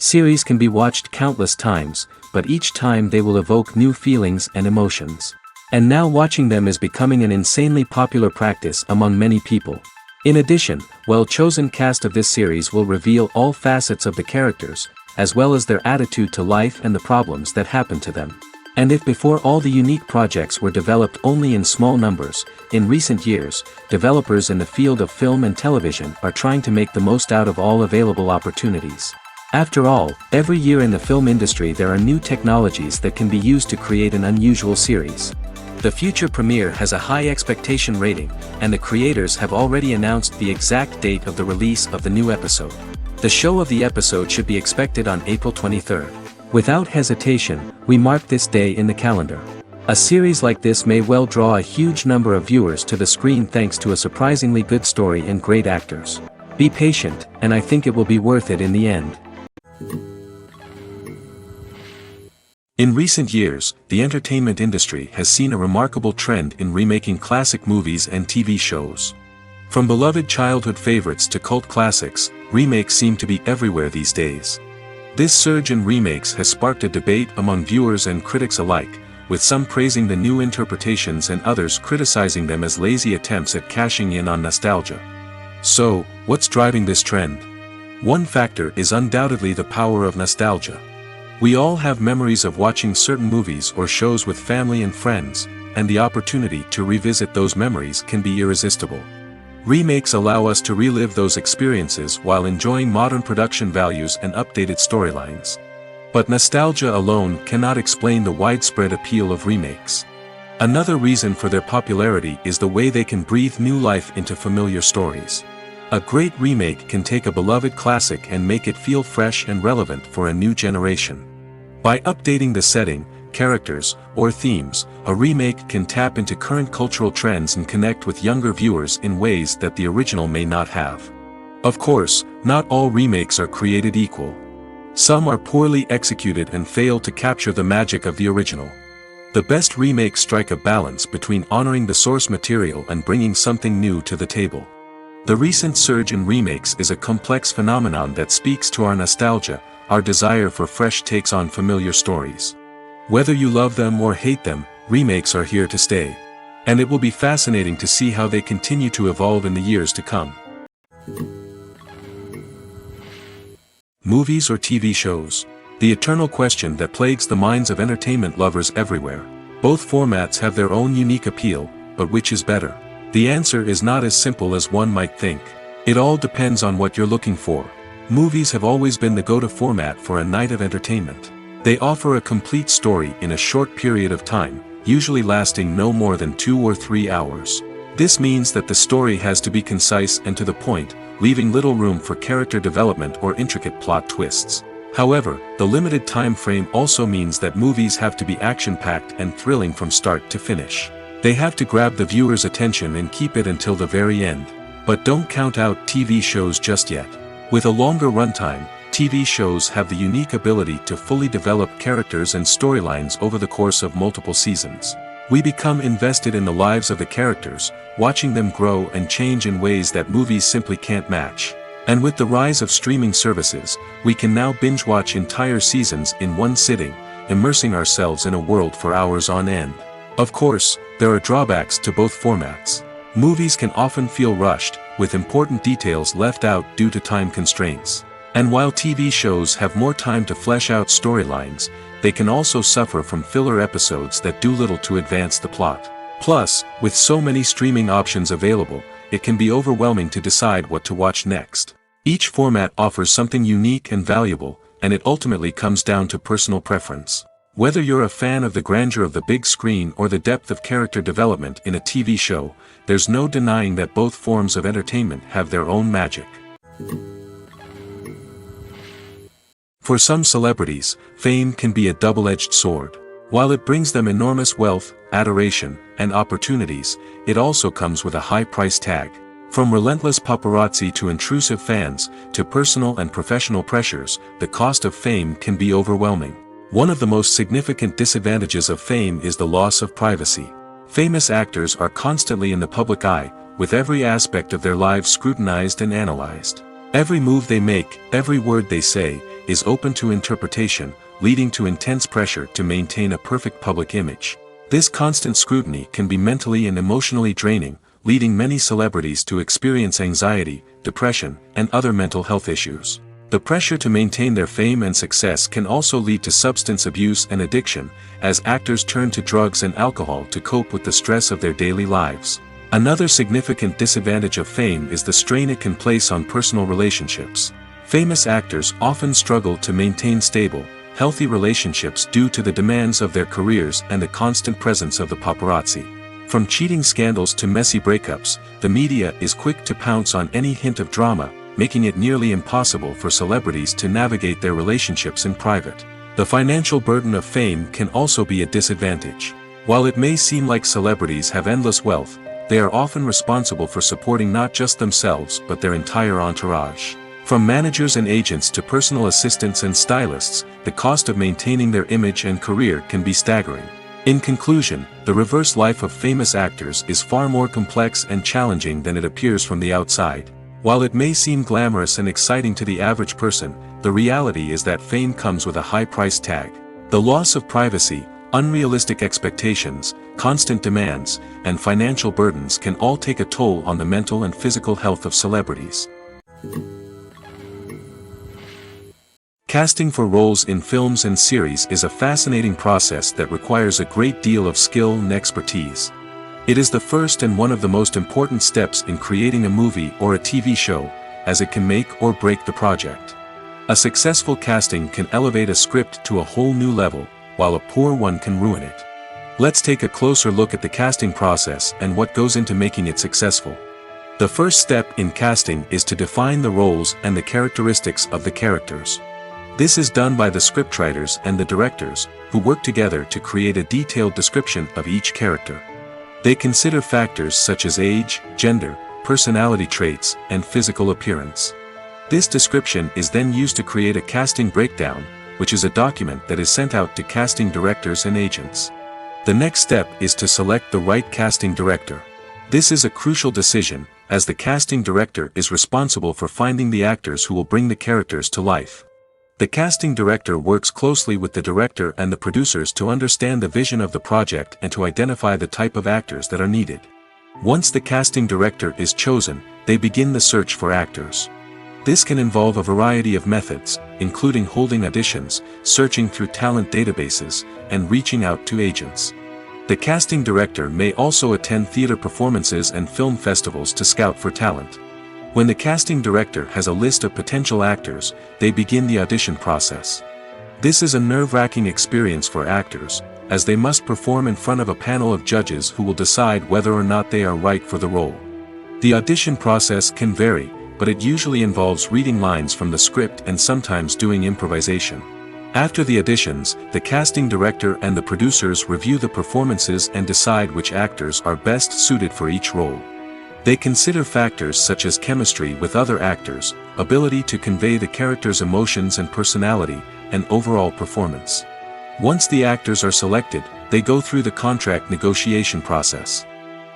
Series can be watched countless times, but each time they will evoke new feelings and emotions. And now watching them is becoming an insanely popular practice among many people. In addition, well-chosen cast of this series will reveal all facets of the characters, as well as their attitude to life and the problems that happen to them. And if before all the unique projects were developed only in small numbers, in recent years, developers in the field of film and television are trying to make the most out of all available opportunities. After all, every year in the film industry there are new technologies that can be used to create an unusual series. The future premiere has a high expectation rating, and the creators have already announced the exact date of the release of the new episode. The show of the episode should be expected on April 23rd. Without hesitation, we mark this day in the calendar. A series like this may well draw a huge number of viewers to the screen thanks to a surprisingly good story and great actors. Be patient, and I think it will be worth it in the end. In recent years, the entertainment industry has seen a remarkable trend in remaking classic movies and TV shows. From beloved childhood favorites to cult classics, remakes seem to be everywhere these days. This surge in remakes has sparked a debate among viewers and critics alike, with some praising the new interpretations and others criticizing them as lazy attempts at cashing in on nostalgia. So, what's driving this trend? One factor is undoubtedly the power of nostalgia. We all have memories of watching certain movies or shows with family and friends, and the opportunity to revisit those memories can be irresistible. Remakes allow us to relive those experiences while enjoying modern production values and updated storylines. But nostalgia alone cannot explain the widespread appeal of remakes. Another reason for their popularity is the way they can breathe new life into familiar stories. A great remake can take a beloved classic and make it feel fresh and relevant for a new generation. By updating the setting, characters, or themes, a remake can tap into current cultural trends and connect with younger viewers in ways that the original may not have. Of course, not all remakes are created equal. Some are poorly executed and fail to capture the magic of the original. The best remakes strike a balance between honoring the source material and bringing something new to the table. The recent surge in remakes is a complex phenomenon that speaks to our nostalgia, our desire for fresh takes on familiar stories. Whether you love them or hate them, remakes are here to stay. And it will be fascinating to see how they continue to evolve in the years to come. Movies or TV shows? The eternal question that plagues the minds of entertainment lovers everywhere. Both formats have their own unique appeal, but which is better? The answer is not as simple as one might think. It all depends on what you're looking for. Movies have always been the go-to format for a night of entertainment. They offer a complete story in a short period of time, usually lasting no more than 2 or 3 hours. This means that the story has to be concise and to the point, leaving little room for character development or intricate plot twists. However, the limited time frame also means that movies have to be action-packed and thrilling from start to finish. They have to grab the viewer's attention and keep it until the very end. But don't count out TV shows just yet. With a longer runtime, TV shows have the unique ability to fully develop characters and storylines over the course of multiple seasons. We become invested in the lives of the characters, watching them grow and change in ways that movies simply can't match. And with the rise of streaming services, we can now binge-watch entire seasons in one sitting, immersing ourselves in a world for hours on end. Of course, there are drawbacks to both formats. Movies can often feel rushed, with important details left out due to time constraints. And while TV shows have more time to flesh out storylines, they can also suffer from filler episodes that do little to advance the plot. Plus, with so many streaming options available, it can be overwhelming to decide what to watch next. Each format offers something unique and valuable, and it ultimately comes down to personal preference. Whether you're a fan of the grandeur of the big screen or the depth of character development in a TV show, there's no denying that both forms of entertainment have their own magic. For some celebrities, fame can be a double-edged sword. While it brings them enormous wealth, adoration, and opportunities, it also comes with a high price tag. From relentless paparazzi to intrusive fans, to personal and professional pressures, the cost of fame can be overwhelming. One of the most significant disadvantages of fame is the loss of privacy. Famous actors are constantly in the public eye, with every aspect of their lives scrutinized and analyzed. Every move they make, every word they say, is open to interpretation, leading to intense pressure to maintain a perfect public image. This constant scrutiny can be mentally and emotionally draining, leading many celebrities to experience anxiety, depression, and other mental health issues. The pressure to maintain their fame and success can also lead to substance abuse and addiction, as actors turn to drugs and alcohol to cope with the stress of their daily lives. Another significant disadvantage of fame is the strain it can place on personal relationships. Famous actors often struggle to maintain stable, healthy relationships due to the demands of their careers and the constant presence of the paparazzi. From cheating scandals to messy breakups, the media is quick to pounce on any hint of drama, making it nearly impossible for celebrities to navigate their relationships in private. The financial burden of fame can also be a disadvantage. While it may seem like celebrities have endless wealth, they are often responsible for supporting not just themselves but their entire entourage. From managers and agents to personal assistants and stylists, the cost of maintaining their image and career can be staggering. In conclusion, the reverse life of famous actors is far more complex and challenging than it appears from the outside. While it may seem glamorous and exciting to the average person, the reality is that fame comes with a high price tag. The loss of privacy, unrealistic expectations, constant demands, and financial burdens can all take a toll on the mental and physical health of celebrities. Casting for roles in films and series is a fascinating process that requires a great deal of skill and expertise. It is the first and one of the most important steps in creating a movie or a TV show, as it can make or break the project. A successful casting can elevate a script to a whole new level, while a poor one can ruin it. Let's take a closer look at the casting process and what goes into making it successful. The first step in casting is to define the roles and the characteristics of the characters. This is done by the scriptwriters and the directors, who work together to create a detailed description of each character. They consider factors such as age, gender, personality traits, and physical appearance. This description is then used to create a casting breakdown, which is a document that is sent out to casting directors and agents. The next step is to select the right casting director. This is a crucial decision, as the casting director is responsible for finding the actors who will bring the characters to life. The casting director works closely with the director and the producers to understand the vision of the project and to identify the type of actors that are needed. Once the casting director is chosen, they begin the search for actors. This can involve a variety of methods, including holding auditions, searching through talent databases, and reaching out to agents. The casting director may also attend theater performances and film festivals to scout for talent. When the casting director has a list of potential actors, they begin the audition process. This is a nerve-wracking experience for actors, as they must perform in front of a panel of judges who will decide whether or not they are right for the role. The audition process can vary, but it usually involves reading lines from the script and sometimes doing improvisation. After the auditions, the casting director and the producers review the performances and decide which actors are best suited for each role. They consider factors such as chemistry with other actors, ability to convey the character's emotions and personality, and overall performance. Once the actors are selected, they go through the contract negotiation process.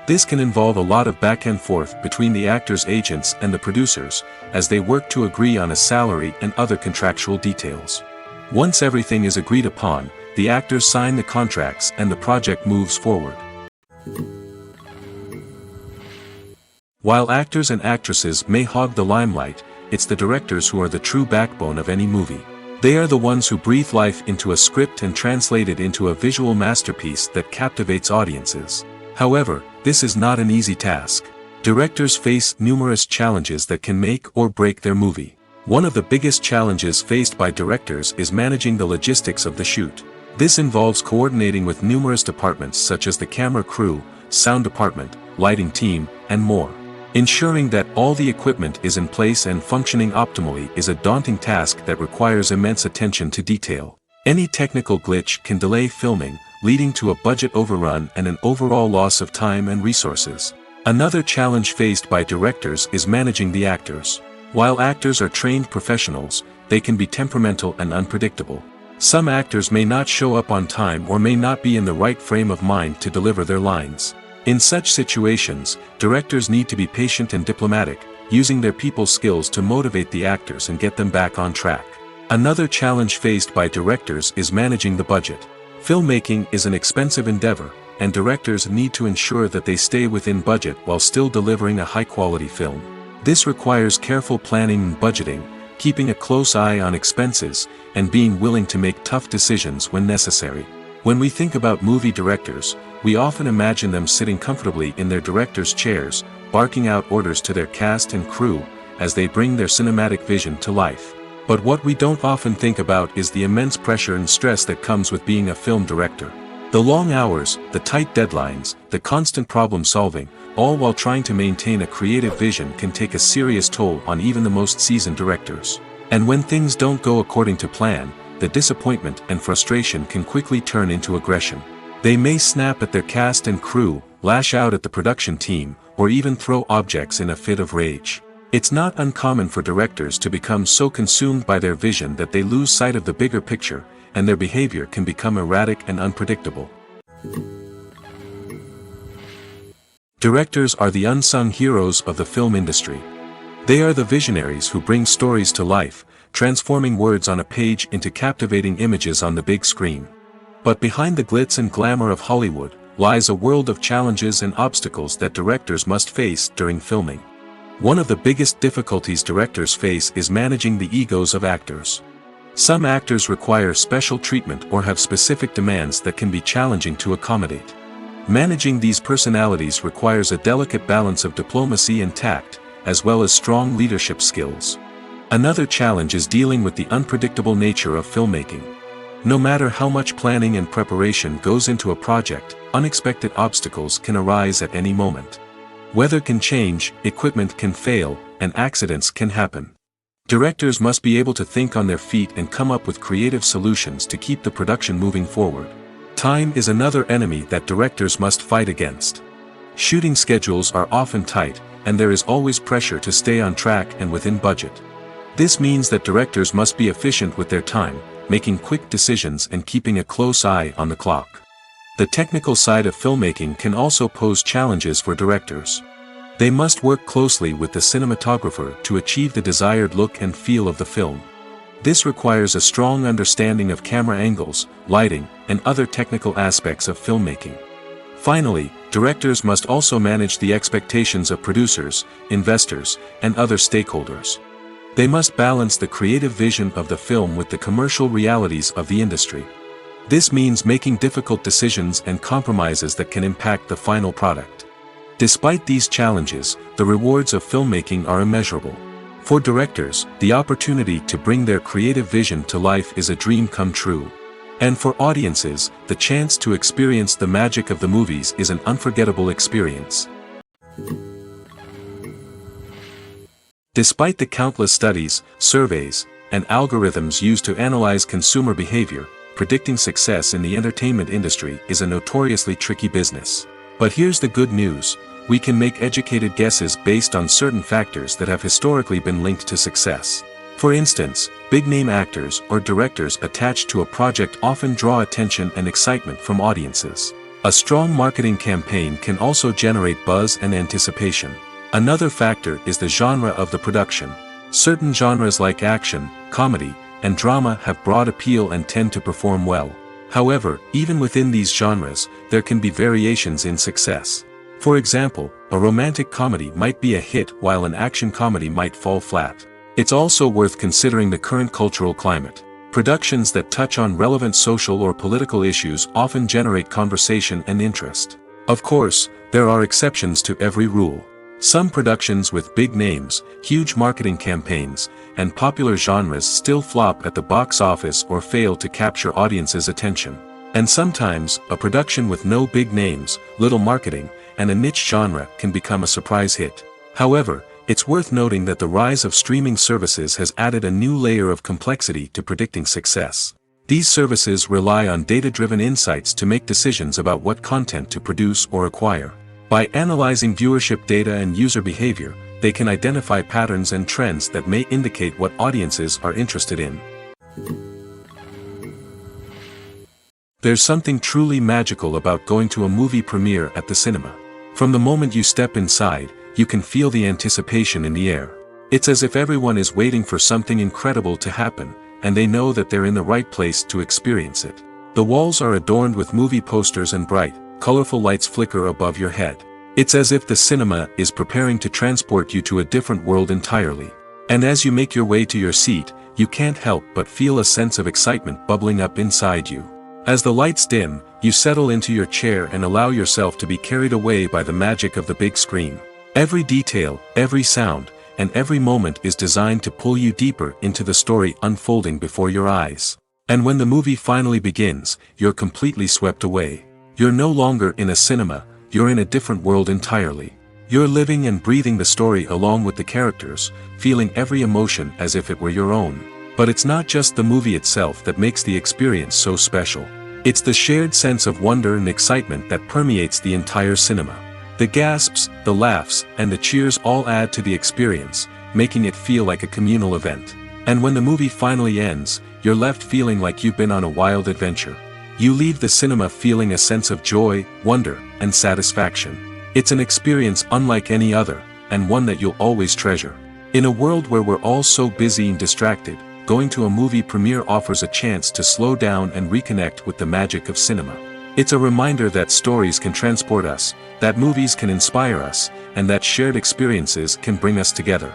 This can involve a lot of back and forth between the actors' agents and the producers, as they work to agree on a salary and other contractual details. Once everything is agreed upon, the actors sign the contracts and the project moves forward. While actors and actresses may hog the limelight, it's the directors who are the true backbone of any movie. They are the ones who breathe life into a script and translate it into a visual masterpiece that captivates audiences. However, this is not an easy task. Directors face numerous challenges that can make or break their movie. One of the biggest challenges faced by directors is managing the logistics of the shoot. This involves coordinating with numerous departments such as the camera crew, sound department, lighting team, and more. Ensuring that all the equipment is in place and functioning optimally is a daunting task that requires immense attention to detail. Any technical glitch can delay filming, leading to a budget overrun and an overall loss of time and resources. Another challenge faced by directors is managing the actors. While actors are trained professionals, they can be temperamental and unpredictable. Some actors may not show up on time or may not be in the right frame of mind to deliver their lines. In such situations, directors need to be patient and diplomatic, using their people skills to motivate the actors and get them back on track. Another challenge faced by directors is managing the budget. Filmmaking is an expensive endeavor, and directors need to ensure that they stay within budget while still delivering a high-quality film. This requires careful planning and budgeting, keeping a close eye on expenses, and being willing to make tough decisions when necessary. When we think about movie directors, we often imagine them sitting comfortably in their director's chairs, barking out orders to their cast and crew, as they bring their cinematic vision to life. But what we don't often think about is the immense pressure and stress that comes with being a film director. The long hours, the tight deadlines, the constant problem solving, all while trying to maintain a creative vision can take a serious toll on even the most seasoned directors. And when things don't go according to plan, the disappointment and frustration can quickly turn into aggression. They may snap at their cast and crew, lash out at the production team, or even throw objects in a fit of rage. It's not uncommon for directors to become so consumed by their vision that they lose sight of the bigger picture, and their behavior can become erratic and unpredictable. Directors are the unsung heroes of the film industry. They are the visionaries who bring stories to life, transforming words on a page into captivating images on the big screen. But behind the glitz and glamour of Hollywood, lies a world of challenges and obstacles that directors must face during filming. One of the biggest difficulties directors face is managing the egos of actors. Some actors require special treatment or have specific demands that can be challenging to accommodate. Managing these personalities requires a delicate balance of diplomacy and tact, as well as strong leadership skills. Another challenge is dealing with the unpredictable nature of filmmaking. No matter how much planning and preparation goes into a project, unexpected obstacles can arise at any moment. Weather can change, equipment can fail, and accidents can happen. Directors must be able to think on their feet and come up with creative solutions to keep the production moving forward. Time is another enemy that directors must fight against. Shooting schedules are often tight, and there is always pressure to stay on track and within budget. This means that directors must be efficient with their time, making quick decisions and keeping a close eye on the clock. The technical side of filmmaking can also pose challenges for directors. They must work closely with the cinematographer to achieve the desired look and feel of the film. This requires a strong understanding of camera angles, lighting, and other technical aspects of filmmaking. Finally, directors must also manage the expectations of producers, investors, and other stakeholders. They must balance the creative vision of the film with the commercial realities of the industry. This means making difficult decisions and compromises that can impact the final product. Despite these challenges, the rewards of filmmaking are immeasurable. For directors, the opportunity to bring their creative vision to life is a dream come true. And for audiences, the chance to experience the magic of the movies is an unforgettable experience. Despite the countless studies, surveys, and algorithms used to analyze consumer behavior, predicting success in the entertainment industry is a notoriously tricky business. But here's the good news: we can make educated guesses based on certain factors that have historically been linked to success. For instance, big-name actors or directors attached to a project often draw attention and excitement from audiences. A strong marketing campaign can also generate buzz and anticipation. Another factor is the genre of the production. Certain genres like action, comedy, and drama have broad appeal and tend to perform well. However, even within these genres, there can be variations in success. For example, a romantic comedy might be a hit while an action comedy might fall flat. It's also worth considering the current cultural climate. Productions that touch on relevant social or political issues often generate conversation and interest. Of course, there are exceptions to every rule. Some productions with big names, huge marketing campaigns, and popular genres still flop at the box office or fail to capture audiences' attention. And sometimes, a production with no big names, little marketing, and a niche genre can become a surprise hit. However, it's worth noting that the rise of streaming services has added a new layer of complexity to predicting success. These services rely on data-driven insights to make decisions about what content to produce or acquire. By analyzing viewership data and user behavior, they can identify patterns and trends that may indicate what audiences are interested in. There's something truly magical about going to a movie premiere at the cinema. From the moment you step inside, you can feel the anticipation in the air. It's as if everyone is waiting for something incredible to happen, and they know that they're in the right place to experience it. The walls are adorned with movie posters and bright, colorful lights flicker above your head. It's as if the cinema is preparing to transport you to a different world entirely. And as you make your way to your seat, you can't help but feel a sense of excitement bubbling up inside you. As the lights dim, you settle into your chair and allow yourself to be carried away by the magic of the big screen. Every detail, every sound, and every moment is designed to pull you deeper into the story unfolding before your eyes. And when the movie finally begins, you're completely swept away. You're no longer in a cinema, you're in a different world entirely. You're living and breathing the story along with the characters, feeling every emotion as if it were your own. But it's not just the movie itself that makes the experience so special. It's the shared sense of wonder and excitement that permeates the entire cinema. The gasps, the laughs, and the cheers all add to the experience, making it feel like a communal event. And when the movie finally ends, you're left feeling like you've been on a wild adventure. You leave the cinema feeling a sense of joy, wonder, and satisfaction. It's an experience unlike any other, and one that you'll always treasure. In a world where we're all so busy and distracted, going to a movie premiere offers a chance to slow down and reconnect with the magic of cinema. It's a reminder that stories can transport us, that movies can inspire us, and that shared experiences can bring us together.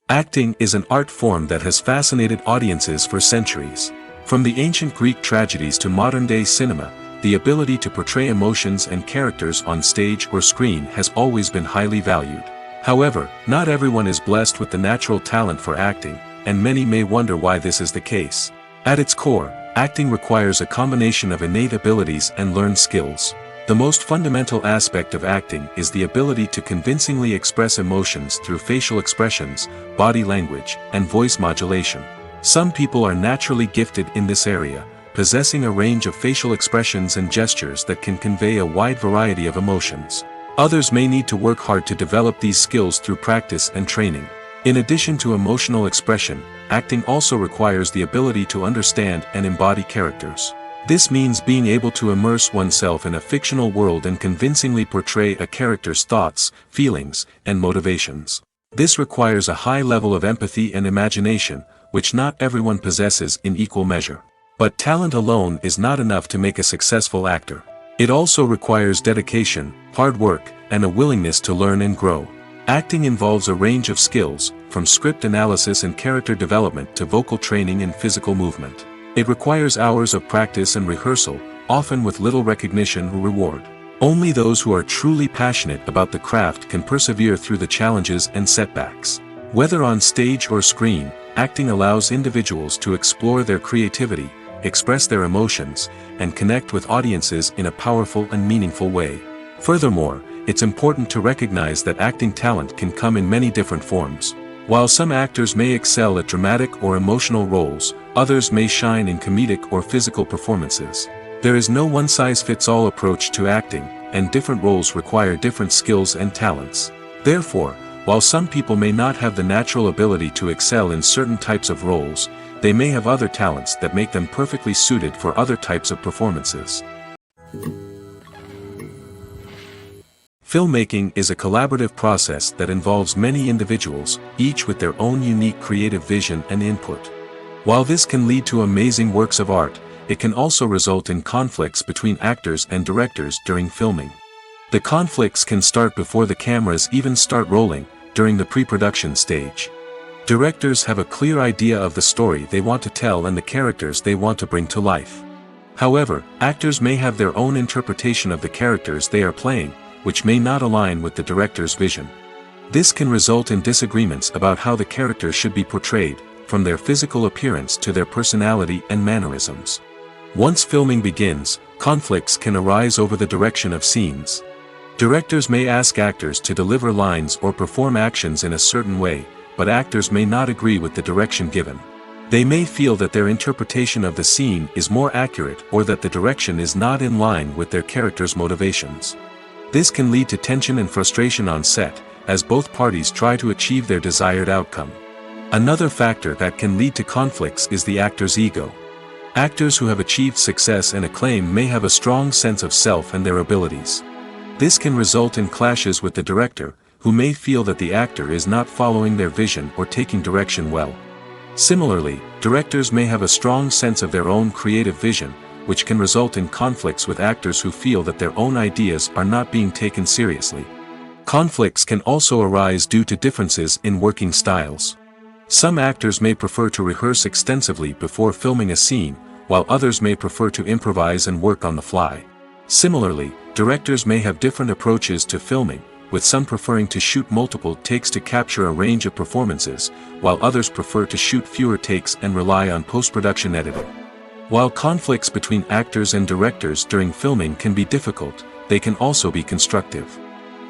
Acting is an art form that has fascinated audiences for centuries. From the ancient Greek tragedies to modern-day cinema, the ability to portray emotions and characters on stage or screen has always been highly valued. However, not everyone is blessed with the natural talent for acting, and many may wonder why this is the case. At its core, acting requires a combination of innate abilities and learned skills. The most fundamental aspect of acting is the ability to convincingly express emotions through facial expressions, body language, and voice modulation. Some people are naturally gifted in this area, possessing a range of facial expressions and gestures that can convey a wide variety of emotions. Others may need to work hard to develop these skills through practice and training. In addition to emotional expression, acting also requires the ability to understand and embody characters. This means being able to immerse oneself in a fictional world and convincingly portray a character's thoughts, feelings, and motivations. This requires a high level of empathy and imagination, which not everyone possesses in equal measure. But talent alone is not enough to make a successful actor. It also requires dedication, hard work, and a willingness to learn and grow. Acting involves a range of skills, from script analysis and character development to vocal training and physical movement. It requires hours of practice and rehearsal, often with little recognition or reward. Only those who are truly passionate about the craft can persevere through the challenges and setbacks. Whether on stage or screen, acting allows individuals to explore their creativity, express their emotions, and connect with audiences in a powerful and meaningful way. Furthermore, it's important to recognize that acting talent can come in many different forms. While some actors may excel at dramatic or emotional roles, others may shine in comedic or physical performances. There is no one-size-fits-all approach to acting, and different roles require different skills and talents. Therefore, while some people may not have the natural ability to excel in certain types of roles, they may have other talents that make them perfectly suited for other types of performances. Filmmaking is a collaborative process that involves many individuals, each with their own unique creative vision and input. While this can lead to amazing works of art, it can also result in conflicts between actors and directors during filming. The conflicts can start before the cameras even start rolling, during the pre-production stage. Directors have a clear idea of the story they want to tell and the characters they want to bring to life. However, actors may have their own interpretation of the characters they are playing, which may not align with the director's vision. This can result in disagreements about how the characters should be portrayed, from their physical appearance to their personality and mannerisms. Once filming begins, conflicts can arise over the direction of scenes. Directors may ask actors to deliver lines or perform actions in a certain way, but actors may not agree with the direction given. They may feel that their interpretation of the scene is more accurate or that the direction is not in line with their character's motivations. This can lead to tension and frustration on set, as both parties try to achieve their desired outcome. Another factor that can lead to conflicts is the actor's ego. Actors who have achieved success and acclaim may have a strong sense of self and their abilities. This can result in clashes with the director, who may feel that the actor is not following their vision or taking direction well. Similarly, directors may have a strong sense of their own creative vision, which can result in conflicts with actors who feel that their own ideas are not being taken seriously. Conflicts can also arise due to differences in working styles. Some actors may prefer to rehearse extensively before filming a scene, while others may prefer to improvise and work on the fly. Similarly, directors may have different approaches to filming, with some preferring to shoot multiple takes to capture a range of performances, while others prefer to shoot fewer takes and rely on post-production editing. While conflicts between actors and directors during filming can be difficult, they can also be constructive.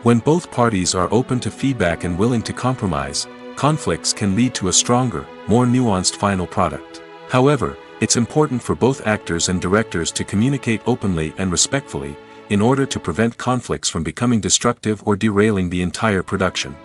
When both parties are open to feedback and willing to compromise, conflicts can lead to a stronger, more nuanced final product. However, it's important for both actors and directors to communicate openly and respectfully, in order to prevent conflicts from becoming destructive or derailing the entire production.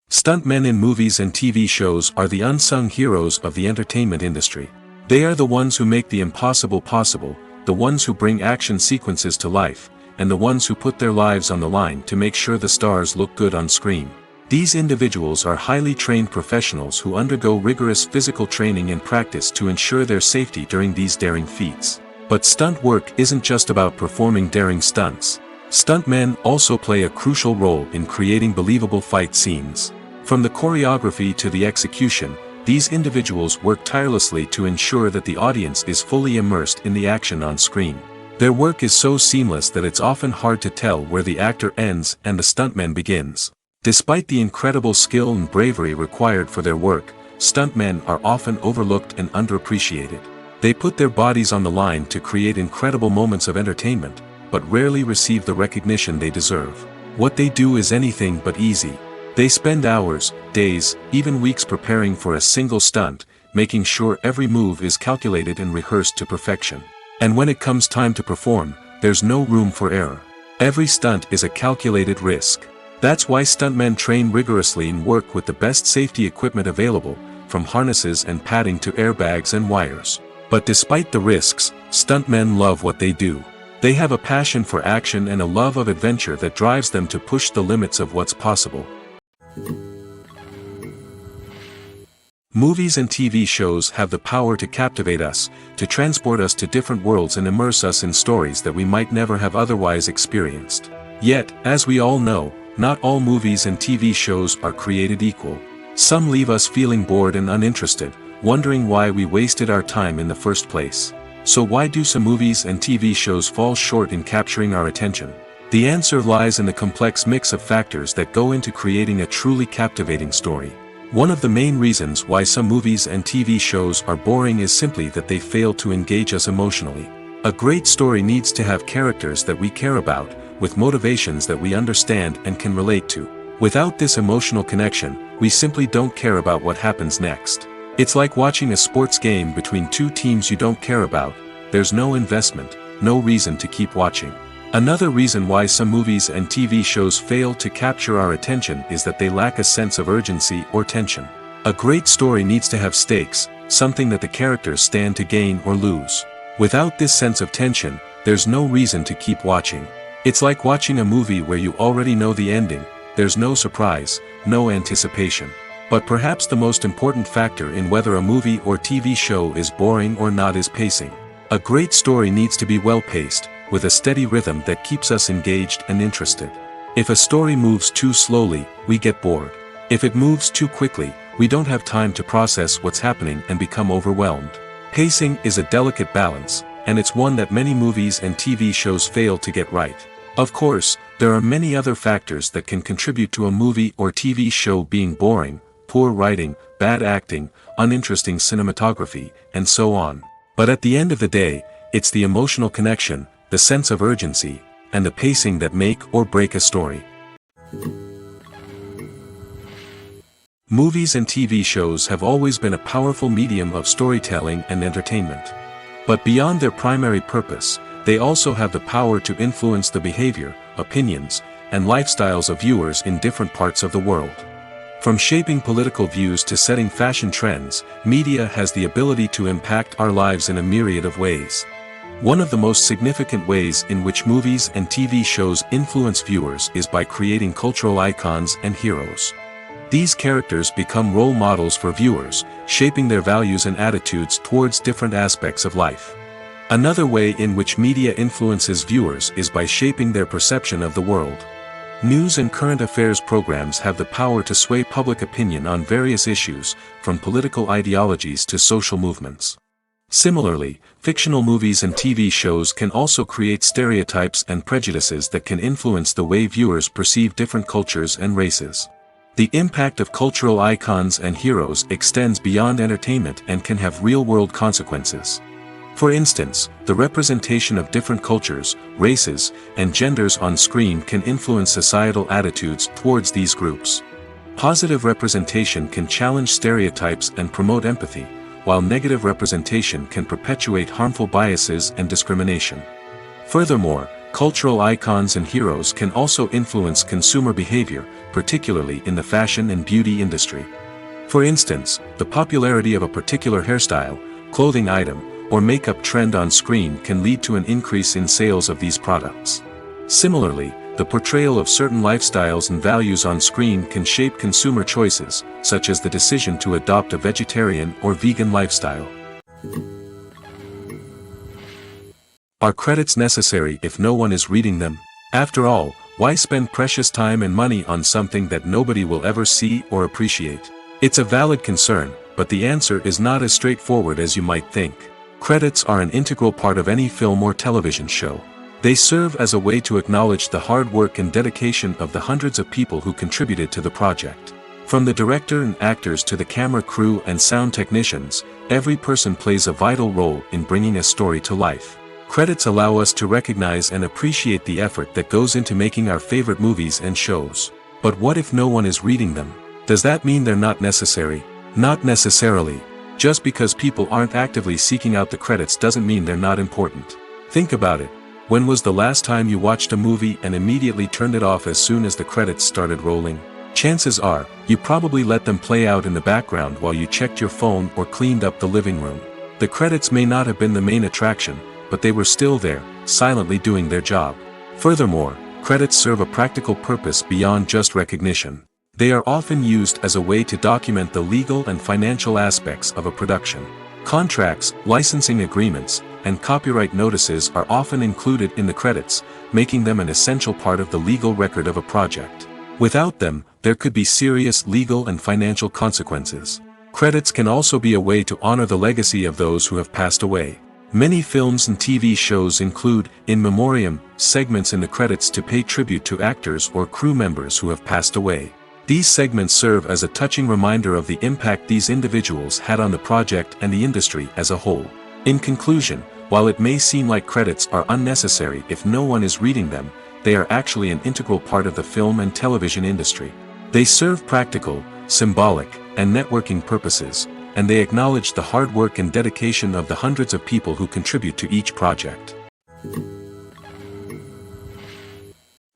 Stuntmen in movies and TV shows are the unsung heroes of the entertainment industry. They are the ones who make the impossible possible, the ones who bring action sequences to life, and the ones who put their lives on the line to make sure the stars look good on screen. These individuals are highly trained professionals who undergo rigorous physical training and practice to ensure their safety during these daring feats. But stunt work isn't just about performing daring stunts. Stuntmen also play a crucial role in creating believable fight scenes. From the choreography to the execution, these individuals work tirelessly to ensure that the audience is fully immersed in the action on screen. Their work is so seamless that it's often hard to tell where the actor ends and the stuntman begins. Despite the incredible skill and bravery required for their work, stuntmen are often overlooked and underappreciated. They put their bodies on the line to create incredible moments of entertainment, but rarely receive the recognition they deserve. What they do is anything but easy. They spend hours, days, even weeks preparing for a single stunt, making sure every move is calculated and rehearsed to perfection. And when it comes time to perform, there's no room for error. Every stunt is a calculated risk. That's why stuntmen train rigorously and work with the best safety equipment available, from harnesses and padding to airbags and wires. But despite the risks, stuntmen love what they do. They have a passion for action and a love of adventure that drives them to push the limits of what's possible. Movies and TV shows have the power to captivate us, to transport us to different worlds and immerse us in stories that we might never have otherwise experienced. Yet, as we all know, not all movies and TV shows are created equal. Some leave us feeling bored and uninterested, wondering why we wasted our time in the first place. So why do some movies and TV shows fall short in capturing our attention? The answer lies in the complex mix of factors that go into creating a truly captivating story. One of the main reasons why some movies and TV shows are boring is simply that they fail to engage us emotionally. A great story needs to have characters that we care about, with motivations that we understand and can relate to. Without this emotional connection, we simply don't care about what happens next. It's like watching a sports game between two teams you don't care about. There's no investment, no reason to keep watching. Another reason why some movies and TV shows fail to capture our attention is that they lack a sense of urgency or tension. A great story needs to have stakes, something that the characters stand to gain or lose. Without this sense of tension, there's no reason to keep watching. It's like watching a movie where you already know the ending. There's no surprise, no anticipation. But perhaps the most important factor in whether a movie or TV show is boring or not is pacing. A great story needs to be well-paced, with a steady rhythm that keeps us engaged and interested. If a story moves too slowly, we get bored. If it moves too quickly, we don't have time to process what's happening and become overwhelmed. Pacing is a delicate balance, and it's one that many movies and TV shows fail to get right. Of course, there are many other factors that can contribute to a movie or TV show being boring: poor writing, bad acting, uninteresting cinematography, and so on. But at the end of the day, it's the emotional connection, the sense of urgency, and the pacing that make or break a story. Movies and TV shows have always been a powerful medium of storytelling and entertainment. But beyond their primary purpose, they also have the power to influence the behavior, opinions, and lifestyles of viewers in different parts of the world. From shaping political views to setting fashion trends, media has the ability to impact our lives in a myriad of ways. One of the most significant ways in which movies and TV shows influence viewers is by creating cultural icons and heroes. These characters become role models for viewers, shaping their values and attitudes towards different aspects of life. Another way in which media influences viewers is by shaping their perception of the world. News and current affairs programs have the power to sway public opinion on various issues, from political ideologies to social movements. Similarly, fictional movies and TV shows can also create stereotypes and prejudices that can influence the way viewers perceive different cultures and races. The impact of cultural icons and heroes extends beyond entertainment and can have real-world consequences. For instance, the representation of different cultures, races, and genders on screen can influence societal attitudes towards these groups. Positive representation can challenge stereotypes and promote empathy, while negative representation can perpetuate harmful biases and discrimination. Furthermore, cultural icons and heroes can also influence consumer behavior, particularly in the fashion and beauty industry. For instance, the popularity of a particular hairstyle, clothing item, or makeup trend on screen can lead to an increase in sales of these products. Similarly, the portrayal of certain lifestyles and values on screen can shape consumer choices, such as the decision to adopt a vegetarian or vegan lifestyle. Are credits necessary if no one is reading them? After all, why spend precious time and money on something that nobody will ever see or appreciate? It's a valid concern, but the answer is not as straightforward as you might think. Credits are an integral part of any film or television show. They serve as a way to acknowledge the hard work and dedication of the hundreds of people who contributed to the project. From the director and actors to the camera crew and sound technicians, every person plays a vital role in bringing a story to life. Credits allow us to recognize and appreciate the effort that goes into making our favorite movies and shows. But what if no one is reading them? Does that mean they're not necessary? Not necessarily. Just because people aren't actively seeking out the credits doesn't mean they're not important. Think about it. When was the last time you watched a movie and immediately turned it off as soon as the credits started rolling? Chances are, you probably let them play out in the background while you checked your phone or cleaned up the living room. The credits may not have been the main attraction, but they were still there, silently doing their job. Furthermore, credits serve a practical purpose beyond just recognition. They are often used as a way to document the legal and financial aspects of a production. Contracts, licensing agreements, and copyright notices are often included in the credits, making them an essential part of the legal record of a project. Without them, there could be serious legal and financial consequences. Credits can also be a way to honor the legacy of those who have passed away. Many films and TV shows include, in memoriam, segments in the credits to pay tribute to actors or crew members who have passed away. These segments serve as a touching reminder of the impact these individuals had on the project and the industry as a whole. In conclusion, while it may seem like credits are unnecessary if no one is reading them, they are actually an integral part of the film and television industry. They serve practical, symbolic, and networking purposes, and they acknowledge the hard work and dedication of the hundreds of people who contribute to each project.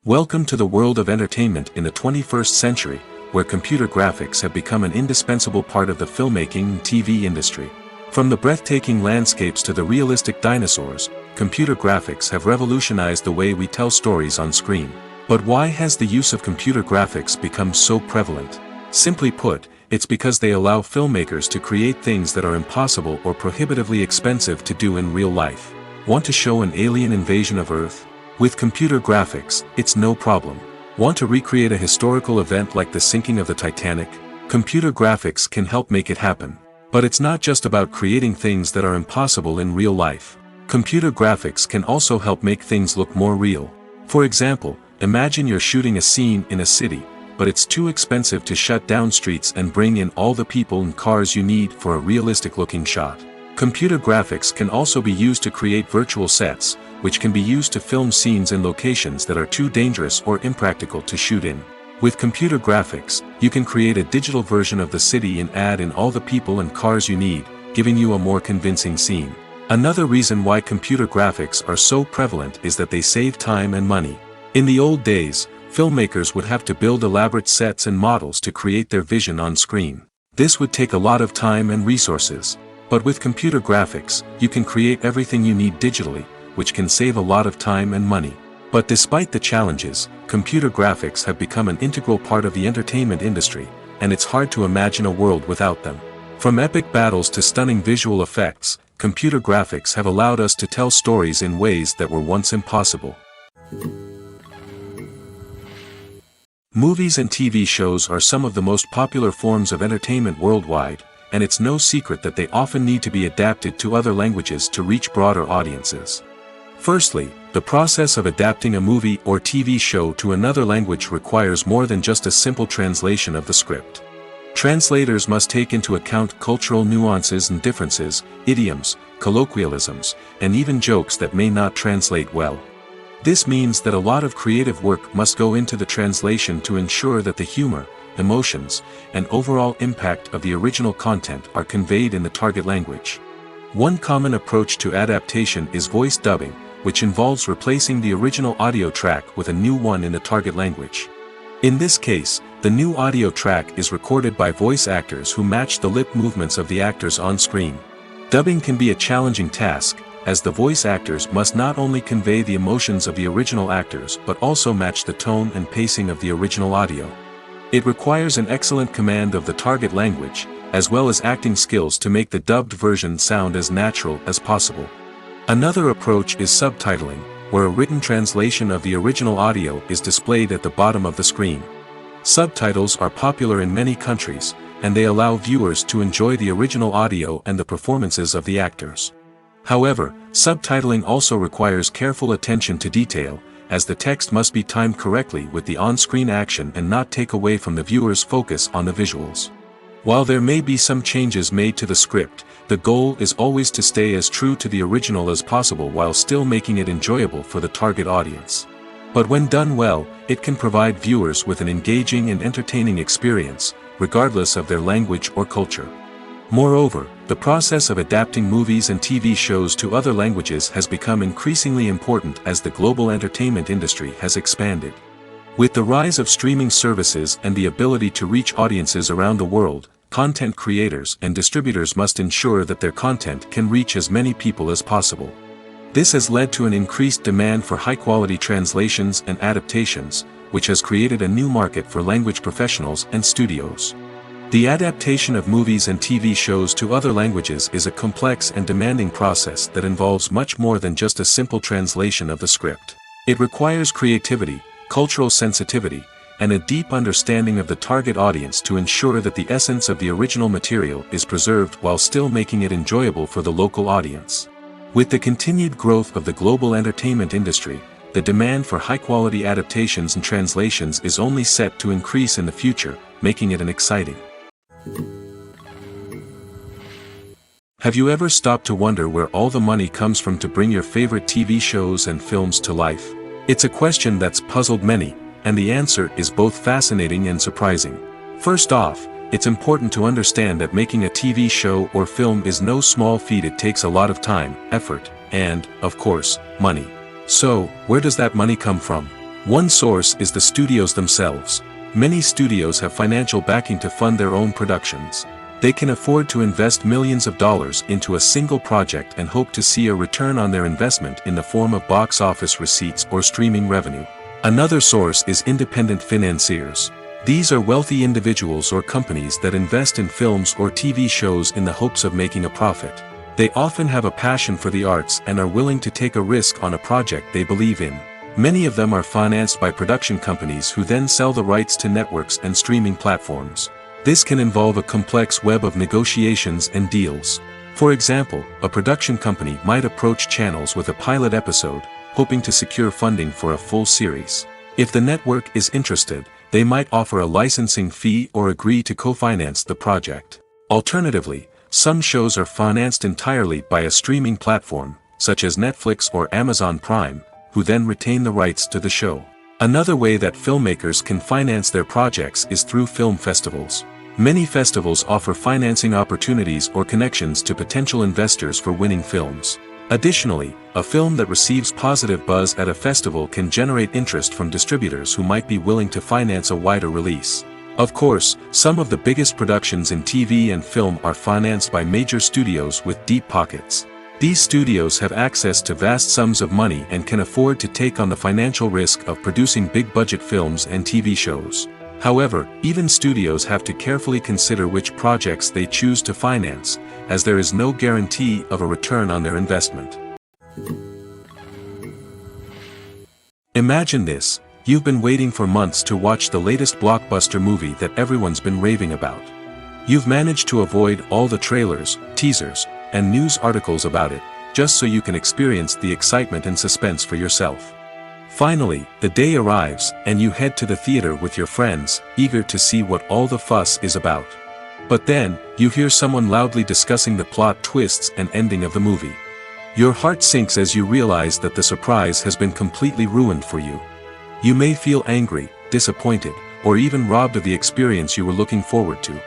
Welcome to the world of entertainment in the 21st century, where computer graphics have become an indispensable part of the filmmaking and TV industry. From the breathtaking landscapes to the realistic dinosaurs, computer graphics have revolutionized the way we tell stories on screen. But why has the use of computer graphics become so prevalent? Simply put, it's because they allow filmmakers to create things that are impossible or prohibitively expensive to do in real life. Want to show an alien invasion of Earth? With computer graphics, it's no problem. Want to recreate a historical event like the sinking of the Titanic? Computer graphics can help make it happen. But it's not just about creating things that are impossible in real life. Computer graphics can also help make things look more real. For example, imagine you're shooting a scene in a city, but it's too expensive to shut down streets and bring in all the people and cars you need for a realistic-looking shot. Computer graphics can also be used to create virtual sets, which can be used to film scenes in locations that are too dangerous or impractical to shoot in. With computer graphics, you can create a digital version of the city and add in all the people and cars you need, giving you a more convincing scene. Another reason why computer graphics are so prevalent is that they save time and money. In the old days, filmmakers would have to build elaborate sets and models to create their vision on screen. This would take a lot of time and resources. But with computer graphics, you can create everything you need digitally, which can save a lot of time and money. But despite the challenges, computer graphics have become an integral part of the entertainment industry, and it's hard to imagine a world without them. From epic battles to stunning visual effects, computer graphics have allowed us to tell stories in ways that were once impossible. Movies and TV shows are some of the most popular forms of entertainment worldwide, and it's no secret that they often need to be adapted to other languages to reach broader audiences. Firstly, the process of adapting a movie or TV show to another language requires more than just a simple translation of the script. Translators must take into account cultural nuances and differences, idioms, colloquialisms, and even jokes that may not translate well. This means that a lot of creative work must go into the translation to ensure that the humor, emotions, and overall impact of the original content are conveyed in the target language. One common approach to adaptation is voice dubbing, which involves replacing the original audio track with a new one in the target language. In this case, the new audio track is recorded by voice actors who match the lip movements of the actors on screen. Dubbing can be a challenging task, as the voice actors must not only convey the emotions of the original actors but also match the tone and pacing of the original audio. It requires an excellent command of the target language, as well as acting skills to make the dubbed version sound as natural as possible. Another approach is subtitling, where a written translation of the original audio is displayed at the bottom of the screen. Subtitles are popular in many countries, and they allow viewers to enjoy the original audio and the performances of the actors. However, subtitling also requires careful attention to detail, as the text must be timed correctly with the on-screen action and not take away from the viewer's focus on the visuals. While there may be some changes made to the script, the goal is always to stay as true to the original as possible while still making it enjoyable for the target audience. But when done well, it can provide viewers with an engaging and entertaining experience, regardless of their language or culture. Moreover, the process of adapting movies and TV shows to other languages has become increasingly important as the global entertainment industry has expanded. With the rise of streaming services and the ability to reach audiences around the world, content creators and distributors must ensure that their content can reach as many people as possible. This has led to an increased demand for high-quality translations and adaptations, which has created a new market for language professionals and studios. The adaptation of movies and TV shows to other languages is a complex and demanding process that involves much more than just a simple translation of the script. It requires creativity, cultural sensitivity, and a deep understanding of the target audience to ensure that the essence of the original material is preserved while still making it enjoyable for the local audience. With the continued growth of the global entertainment industry, the demand for high-quality adaptations and translations is only set to increase in the future, making it an exciting. Have you ever stopped to wonder where all the money comes from to bring your favorite TV shows and films to life? It's a question that's puzzled many, and the answer is both fascinating and surprising. First off, it's important to understand that making a TV show or film is no small feat. It takes a lot of time, effort, and, of course, money. So, where does that money come from? One source is the studios themselves. Many studios have financial backing to fund their own productions. They can afford to invest millions of dollars into a single project and hope to see a return on their investment in the form of box office receipts or streaming revenue. Another source is independent financiers. These are wealthy individuals or companies that invest in films or TV shows in the hopes of making a profit. They often have a passion for the arts and are willing to take a risk on a project they believe in. Many of them are financed by production companies who then sell the rights to networks and streaming platforms. This can involve a complex web of negotiations and deals. For example, a production company might approach channels with a pilot episode, hoping to secure funding for a full series. If the network is interested, they might offer a licensing fee or agree to co-finance the project. Alternatively, some shows are financed entirely by a streaming platform, such as Netflix or Amazon Prime, who then retain the rights to the show. Another way that filmmakers can finance their projects is through film festivals. Many festivals offer financing opportunities or connections to potential investors for winning films. Additionally, a film that receives positive buzz at a festival can generate interest from distributors who might be willing to finance a wider release. Of course, some of the biggest productions in TV and film are financed by major studios with deep pockets. These studios have access to vast sums of money and can afford to take on the financial risk of producing big-budget films and TV shows. However, even studios have to carefully consider which projects they choose to finance, as there is no guarantee of a return on their investment. Imagine this: you've been waiting for months to watch the latest blockbuster movie that everyone's been raving about. You've managed to avoid all the trailers, teasers, and news articles about it, just so you can experience the excitement and suspense for yourself. Finally, the day arrives, and you head to the theater with your friends, eager to see what all the fuss is about. But then, you hear someone loudly discussing the plot twists and ending of the movie. Your heart sinks as you realize that the surprise has been completely ruined for you. You may feel angry, disappointed, or even robbed of the experience you were looking forward to.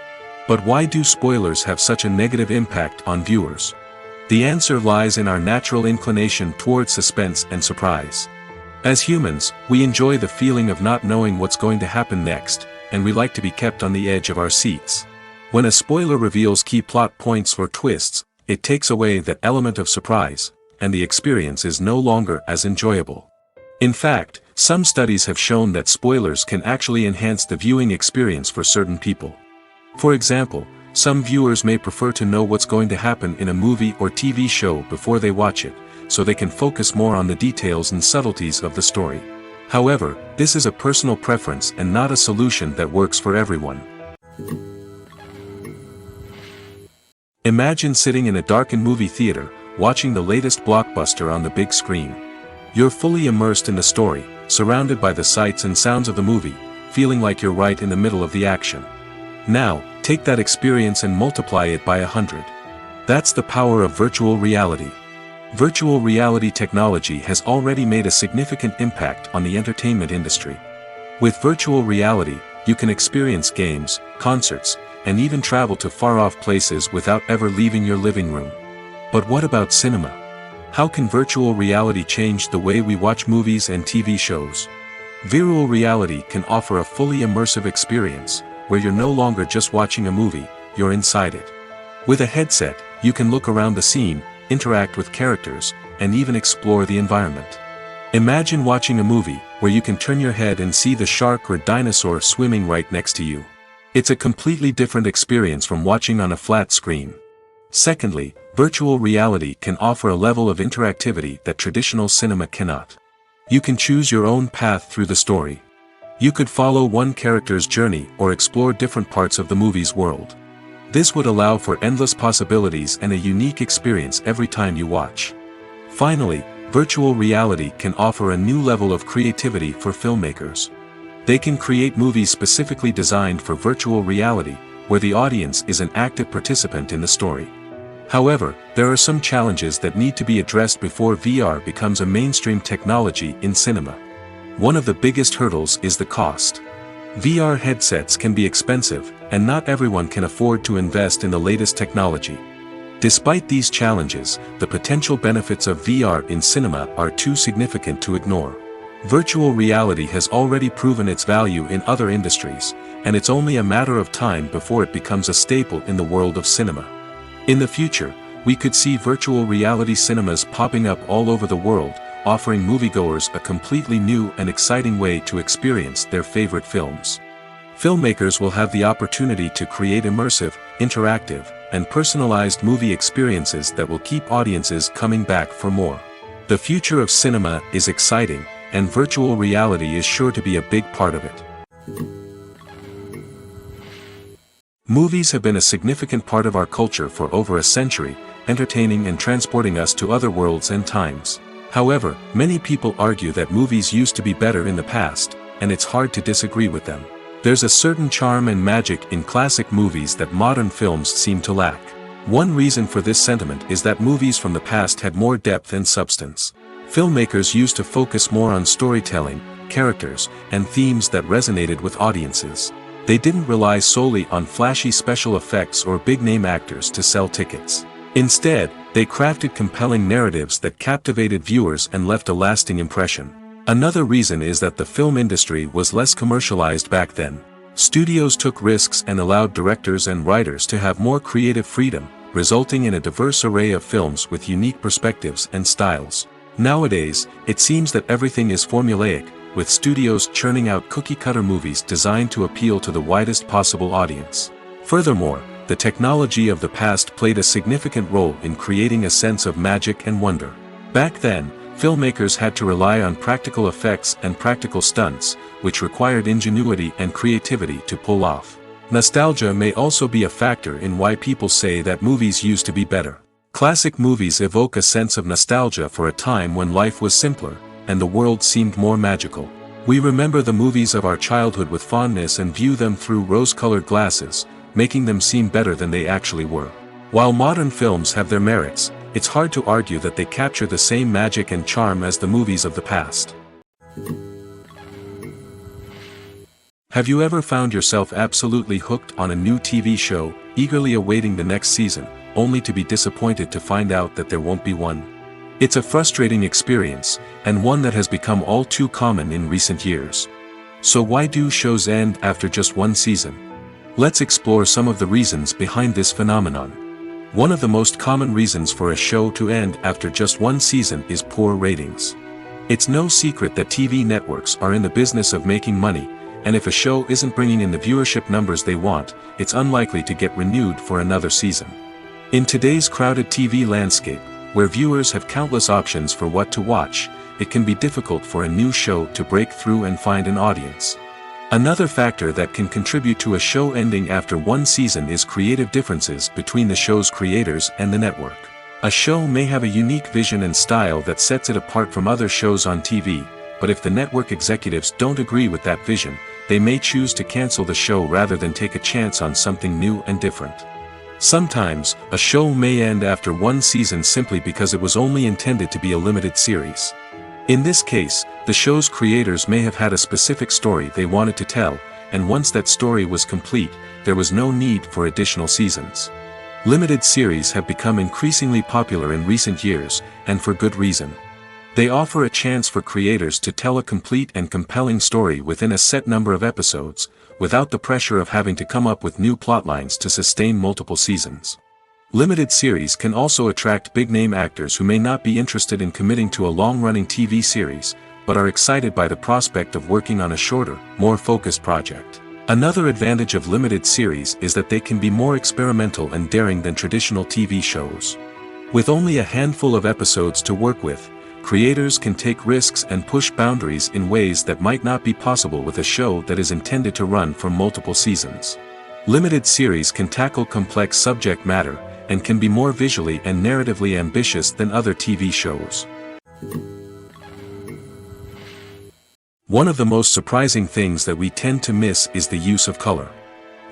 But why do spoilers have such a negative impact on viewers? The answer lies in our natural inclination toward suspense and surprise. As humans, we enjoy the feeling of not knowing what's going to happen next, and we like to be kept on the edge of our seats. When a spoiler reveals key plot points or twists, it takes away that element of surprise, and the experience is no longer as enjoyable. In fact, some studies have shown that spoilers can actually enhance the viewing experience for certain people. For example, some viewers may prefer to know what's going to happen in a movie or TV show before they watch it, so they can focus more on the details and subtleties of the story. However, this is a personal preference and not a solution that works for everyone. Imagine sitting in a darkened movie theater, watching the latest blockbuster on the big screen. You're fully immersed in the story, surrounded by the sights and sounds of the movie, feeling like you're right in the middle of the action. Now, take that experience and multiply it by 100. That's the power of virtual reality. Virtual reality technology has already made a significant impact on the entertainment industry. With virtual reality, you can experience games, concerts, and even travel to far-off places without ever leaving your living room. But what about cinema? How can virtual reality change the way we watch movies and TV shows? Virtual reality can offer a fully immersive experience, where you're no longer just watching a movie, you're inside it. With a headset, you can look around the scene, interact with characters, and even explore the environment. Imagine watching a movie where you can turn your head and see the shark or dinosaur swimming right next to you. It's a completely different experience from watching on a flat screen. Secondly, virtual reality can offer a level of interactivity that traditional cinema cannot. You can choose your own path through the story. You could follow one character's journey or explore different parts of the movie's world. This would allow for endless possibilities and a unique experience every time you watch. Finally, virtual reality can offer a new level of creativity for filmmakers. They can create movies specifically designed for virtual reality, where the audience is an active participant in the story. However, there are some challenges that need to be addressed before VR becomes a mainstream technology in cinema. One of the biggest hurdles is the cost. VR headsets can be expensive, and not everyone can afford to invest in the latest technology. Despite these challenges, the potential benefits of VR in cinema are too significant to ignore. Virtual reality has already proven its value in other industries, and it's only a matter of time before it becomes a staple in the world of cinema. In the future, we could see virtual reality cinemas popping up all over the world, offering moviegoers a completely new and exciting way to experience their favorite films. Filmmakers will have the opportunity to create immersive, interactive, and personalized movie experiences that will keep audiences coming back for more. The future of cinema is exciting, and virtual reality is sure to be a big part of it. Movies have been a significant part of our culture for over a century, entertaining and transporting us to other worlds and times. However, many people argue that movies used to be better in the past, and it's hard to disagree with them. There's a certain charm and magic in classic movies that modern films seem to lack. One reason for this sentiment is that movies from the past had more depth and substance. Filmmakers used to focus more on storytelling, characters, and themes that resonated with audiences. They didn't rely solely on flashy special effects or big-name actors to sell tickets. Instead, they crafted compelling narratives that captivated viewers and left a lasting impression. Another reason is that the film industry was less commercialized back then. Studios took risks and allowed directors and writers to have more creative freedom, resulting in a diverse array of films with unique perspectives and styles. Nowadays, it seems that everything is formulaic, with studios churning out cookie-cutter movies designed to appeal to the widest possible audience. Furthermore, the technology of the past played a significant role in creating a sense of magic and wonder. Back then, filmmakers had to rely on practical effects and practical stunts, which required ingenuity and creativity to pull off. Nostalgia may also be a factor in why people say that movies used to be better. Classic movies evoke a sense of nostalgia for a time when life was simpler, and the world seemed more magical. We remember the movies of our childhood with fondness and view them through rose-colored glasses, making them seem better than they actually were. While modern films have their merits, it's hard to argue that they capture the same magic and charm as the movies of the past. Have you ever found yourself absolutely hooked on a new TV show, eagerly awaiting the next season, only to be disappointed to find out that there won't be one? It's a frustrating experience, and one that has become all too common in recent years. So why do shows end after just one season? Let's explore some of the reasons behind this phenomenon. One of the most common reasons for a show to end after just one season is poor ratings. It's no secret that TV networks are in the business of making money, and if a show isn't bringing in the viewership numbers they want, it's unlikely to get renewed for another season. In today's crowded TV landscape, where viewers have countless options for what to watch, it can be difficult for a new show to break through and find an audience. Another factor that can contribute to a show ending after one season is creative differences between the show's creators and the network. A show may have a unique vision and style that sets it apart from other shows on TV, but if the network executives don't agree with that vision, they may choose to cancel the show rather than take a chance on something new and different. Sometimes, a show may end after one season simply because it was only intended to be a limited series. In this case, the show's creators may have had a specific story they wanted to tell, and once that story was complete, there was no need for additional seasons. Limited series have become increasingly popular in recent years, and for good reason. They offer a chance for creators to tell a complete and compelling story within a set number of episodes, without the pressure of having to come up with new plotlines to sustain multiple seasons. Limited series can also attract big-name actors who may not be interested in committing to a long-running TV series, but are excited by the prospect of working on a shorter, more focused project. Another advantage of limited series is that they can be more experimental and daring than traditional TV shows. With only a handful of episodes to work with, creators can take risks and push boundaries in ways that might not be possible with a show that is intended to run for multiple seasons. Limited series can tackle complex subject matter, and can be more visually and narratively ambitious than other TV shows. One of the most surprising things that we tend to miss is the use of color.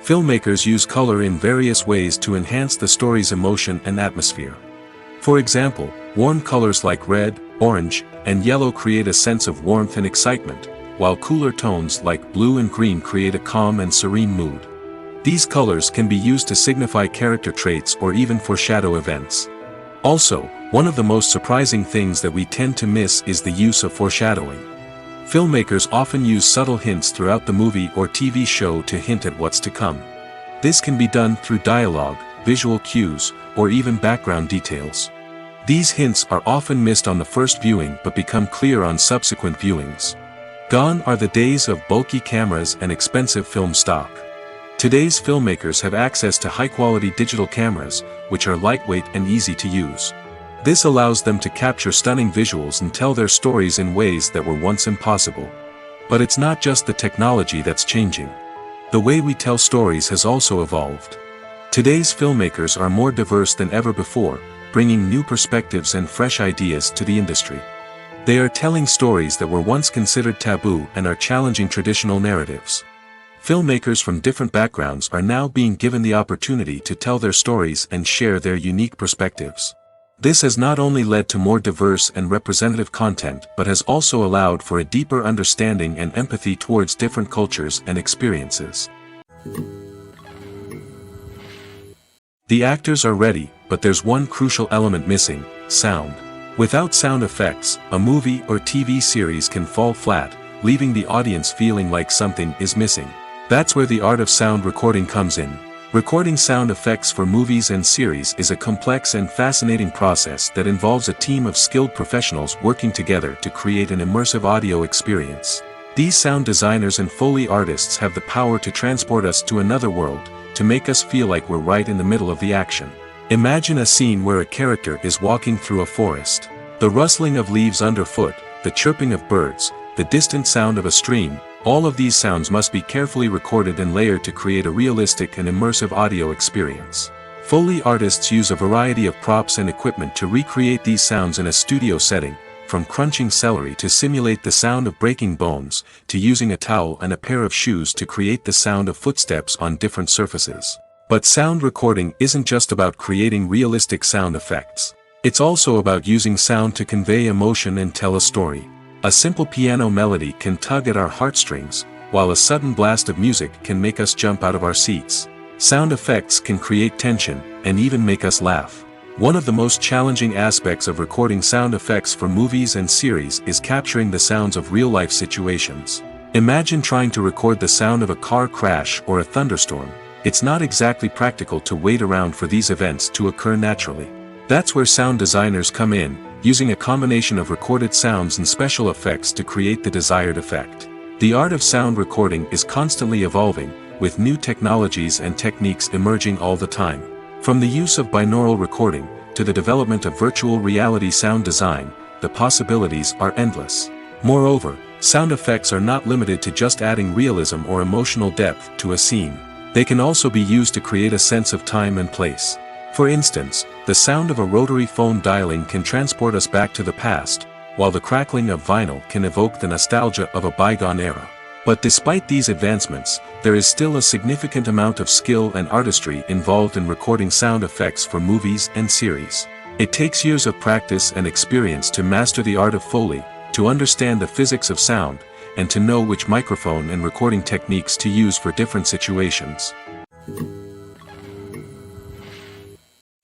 Filmmakers use color in various ways to enhance the story's emotion and atmosphere. For example, warm colors like red, orange, and yellow create a sense of warmth and excitement, while cooler tones like blue and green create a calm and serene mood. These colors can be used to signify character traits or even foreshadow events. Also, one of the most surprising things that we tend to miss is the use of foreshadowing. Filmmakers often use subtle hints throughout the movie or TV show to hint at what's to come. This can be done through dialogue, visual cues, or even background details. These hints are often missed on the first viewing but become clear on subsequent viewings. Gone are the days of bulky cameras and expensive film stock. Today's filmmakers have access to high-quality digital cameras, which are lightweight and easy to use. This allows them to capture stunning visuals and tell their stories in ways that were once impossible. But it's not just the technology that's changing. The way we tell stories has also evolved. Today's filmmakers are more diverse than ever before, bringing new perspectives and fresh ideas to the industry. They are telling stories that were once considered taboo and are challenging traditional narratives. Filmmakers from different backgrounds are now being given the opportunity to tell their stories and share their unique perspectives. This has not only led to more diverse and representative content but has also allowed for a deeper understanding and empathy towards different cultures and experiences. The actors are ready, but there's one crucial element missing: sound. Without sound effects, a movie or TV series can fall flat, leaving the audience feeling like something is missing. That's where the art of sound recording comes in. Recording sound effects for movies and series is a complex and fascinating process that involves a team of skilled professionals working together to create an immersive audio experience. These sound designers and Foley artists have the power to transport us to another world, to make us feel like we're right in the middle of the action. Imagine a scene where a character is walking through a forest. The rustling of leaves underfoot, the chirping of birds, the distant sound of a stream, all of these sounds must be carefully recorded and layered to create a realistic and immersive audio experience. Foley artists use a variety of props and equipment to recreate these sounds in a studio setting, from crunching celery to simulate the sound of breaking bones, to using a towel and a pair of shoes to create the sound of footsteps on different surfaces. But sound recording isn't just about creating realistic sound effects. It's also about using sound to convey emotion and tell a story. A simple piano melody can tug at our heartstrings, while a sudden blast of music can make us jump out of our seats. Sound effects can create tension, and even make us laugh. One of the most challenging aspects of recording sound effects for movies and series is capturing the sounds of real-life situations. Imagine trying to record the sound of a car crash or a thunderstorm. It's not exactly practical to wait around for these events to occur naturally. That's where sound designers come in, using a combination of recorded sounds and special effects to create the desired effect. The art of sound recording is constantly evolving, with new technologies and techniques emerging all the time. From the use of binaural recording, to the development of virtual reality sound design, the possibilities are endless. Moreover, sound effects are not limited to just adding realism or emotional depth to a scene. They can also be used to create a sense of time and place. For instance, the sound of a rotary phone dialing can transport us back to the past, while the crackling of vinyl can evoke the nostalgia of a bygone era. But despite these advancements, there is still a significant amount of skill and artistry involved in recording sound effects for movies and series. It takes years of practice and experience to master the art of Foley, to understand the physics of sound, and to know which microphone and recording techniques to use for different situations.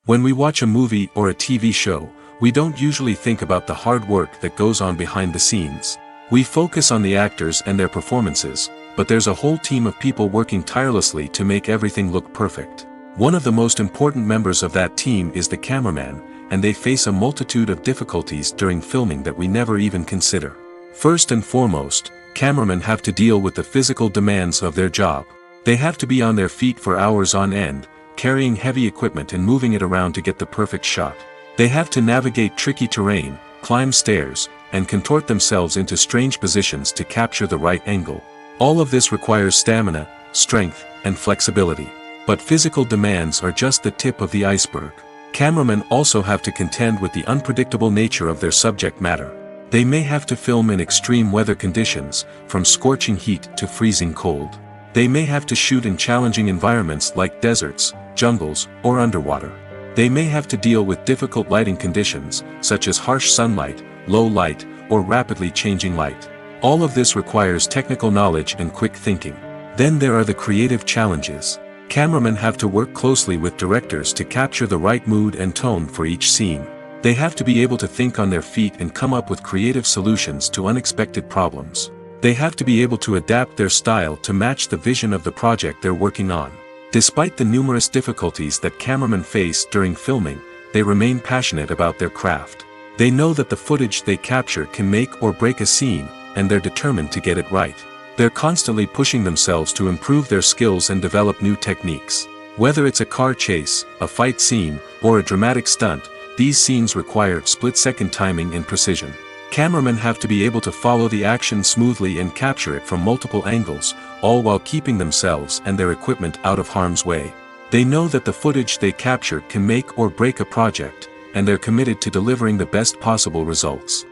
When we watch a movie or a TV show, we don't usually think about the hard work that goes on behind the scenes. We focus on the actors and their performances, but there's a whole team of people working tirelessly to make everything look perfect. One of the most important members of that team is the cameraman, and they face a multitude of difficulties during filming that we never even consider. First and foremost, cameramen have to deal with the physical demands of their job. They have to be on their feet for hours on end, carrying heavy equipment and moving it around to get the perfect shot. They have to navigate tricky terrain, climb stairs, and contort themselves into strange positions to capture the right angle. All of this requires stamina, strength, and flexibility. But physical demands are just the tip of the iceberg. Cameramen also have to contend with the unpredictable nature of their subject matter. They may have to film in extreme weather conditions, from scorching heat to freezing cold. They may have to shoot in challenging environments like deserts, jungles, or underwater. They may have to deal with difficult lighting conditions, such as harsh sunlight, low light, or rapidly changing light. All of this requires technical knowledge and quick thinking. Then there are the creative challenges. Cameramen have to work closely with directors to capture the right mood and tone for each scene. They have to be able to think on their feet and come up with creative solutions to unexpected problems. They have to be able to adapt their style to match the vision of the project they're working on. Despite the numerous difficulties that cameramen face during filming, they remain passionate about their craft. They know that the footage they capture can make or break a scene, and they're determined to get it right. They're constantly pushing themselves to improve their skills and develop new techniques. Whether it's a car chase, a fight scene, or a dramatic stunt, these scenes require split-second timing and precision. Cameramen have to be able to follow the action smoothly and capture it from multiple angles, all while keeping themselves and their equipment out of harm's way. They know that the footage they capture can make or break a project, and they're committed to delivering the best possible results.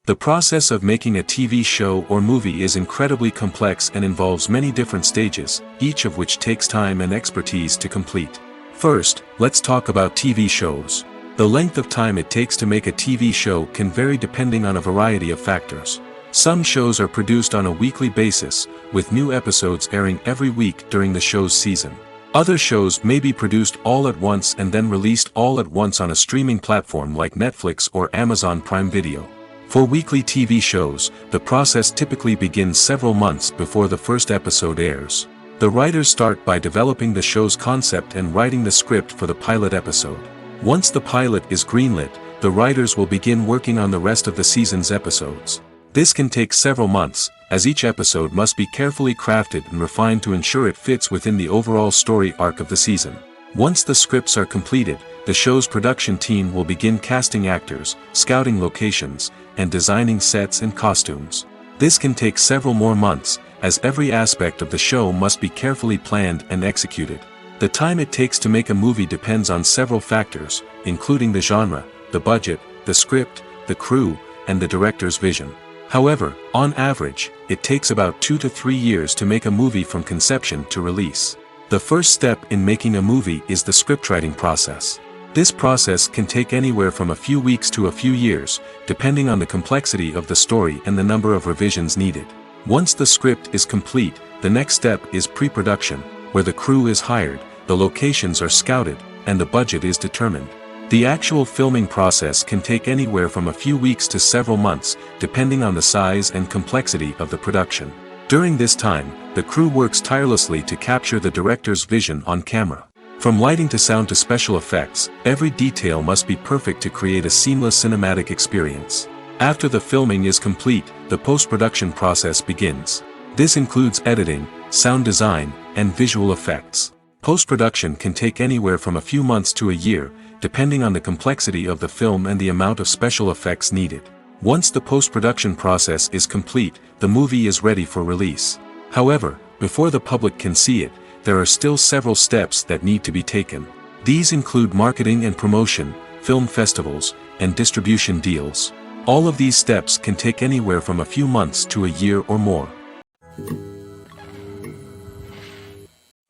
The process of making a TV show or movie is incredibly complex and involves many different stages, each of which takes time and expertise to complete. First, let's talk about TV shows. The length of time it takes to make a TV show can vary depending on a variety of factors. Some shows are produced on a weekly basis, with new episodes airing every week during the show's season. Other shows may be produced all at once and then released all at once on a streaming platform like Netflix or Amazon Prime Video. For weekly TV shows, the process typically begins several months before the first episode airs. The writers start by developing the show's concept and writing the script for the pilot episode. Once the pilot is greenlit, the writers will begin working on the rest of the season's episodes. This can take several months, as each episode must be carefully crafted and refined to ensure it fits within the overall story arc of the season. Once the scripts are completed, the show's production team will begin casting actors, scouting locations, and designing sets and costumes. This can take several more months, as every aspect of the show must be carefully planned and executed. The time it takes to make a movie depends on several factors, including the genre, the budget, the script, the crew, and the director's vision. However, on average, it takes about 2 to 3 years to make a movie from conception to release. The first step in making a movie is the scriptwriting process. This process can take anywhere from a few weeks to a few years, depending on the complexity of the story and the number of revisions needed. Once the script is complete, the next step is pre-production, where the crew is hired, the locations are scouted, and the budget is determined. The actual filming process can take anywhere from a few weeks to several months, depending on the size and complexity of the production. During this time, the crew works tirelessly to capture the director's vision on camera. From lighting to sound to special effects, every detail must be perfect to create a seamless cinematic experience. After the filming is complete, the post-production process begins. This includes editing, sound design, and visual effects. Post-production can take anywhere from a few months to a year, depending on the complexity of the film and the amount of special effects needed. Once the post-production process is complete, the movie is ready for release. However, before the public can see it, there are still several steps that need to be taken. These include marketing and promotion, film festivals, and distribution deals. All of these steps can take anywhere from a few months to a year or more.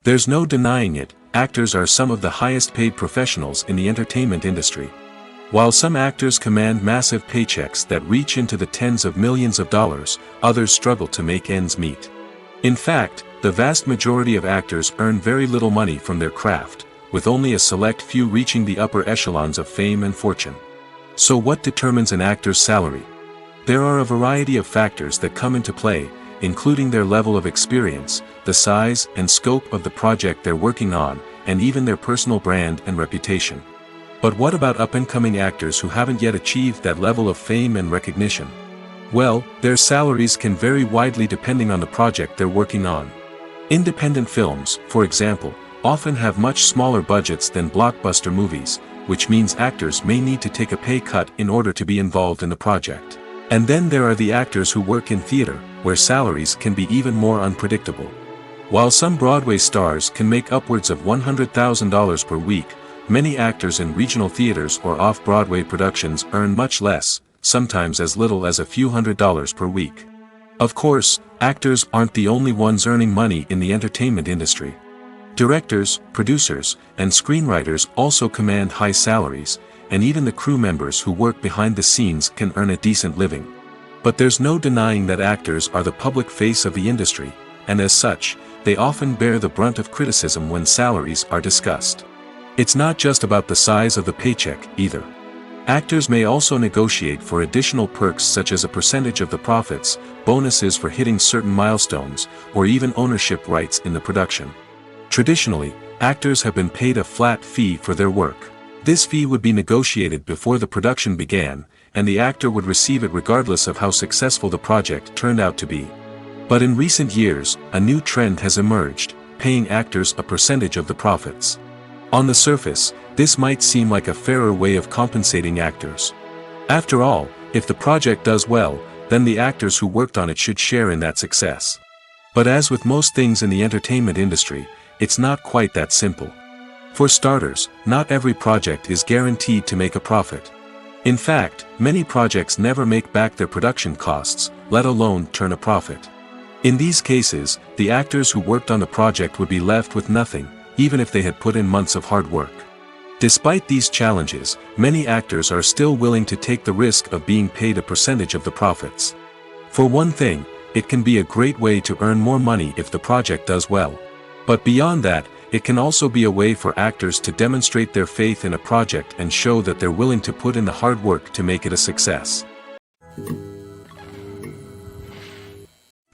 There's no denying it, actors are some of the highest paid professionals in the entertainment industry. While some actors command massive paychecks that reach into the tens of millions of dollars, others struggle to make ends meet. In fact, the vast majority of actors earn very little money from their craft, with only a select few reaching the upper echelons of fame and fortune. So what determines an actor's salary? There are a variety of factors that come into play, including their level of experience, the size and scope of the project they're working on, and even their personal brand and reputation. But what about up-and-coming actors who haven't yet achieved that level of fame and recognition? Well, their salaries can vary widely depending on the project they're working on. Independent films, for example, often have much smaller budgets than blockbuster movies, which means actors may need to take a pay cut in order to be involved in the project. And then there are the actors who work in theater, where salaries can be even more unpredictable. While some Broadway stars can make upwards of $100,000 per week, many actors in regional theaters or off-Broadway productions earn much less, sometimes as little as a few $100s per week. Of course, actors aren't the only ones earning money in the entertainment industry. Directors, producers, and screenwriters also command high salaries, and even the crew members who work behind the scenes can earn a decent living. But there's no denying that actors are the public face of the industry, and as such, they often bear the brunt of criticism when salaries are discussed. It's not just about the size of the paycheck, either. Actors may also negotiate for additional perks such as a percentage of the profits, bonuses for hitting certain milestones, or even ownership rights in the production. Traditionally, actors have been paid a flat fee for their work. This fee would be negotiated before the production began, and the actor would receive it regardless of how successful the project turned out to be. But in recent years, a new trend has emerged, paying actors a percentage of the profits. On the surface, this might seem like a fairer way of compensating actors. After all, if the project does well, then the actors who worked on it should share in that success. But as with most things in the entertainment industry, it's not quite that simple. For starters, not every project is guaranteed to make a profit. In fact, many projects never make back their production costs, let alone turn a profit. In these cases, the actors who worked on the project would be left with nothing, even if they had put in months of hard work. Despite these challenges, many actors are still willing to take the risk of being paid a percentage of the profits. For one thing, it can be a great way to earn more money if the project does well. But beyond that, it can also be a way for actors to demonstrate their faith in a project and show that they're willing to put in the hard work to make it a success.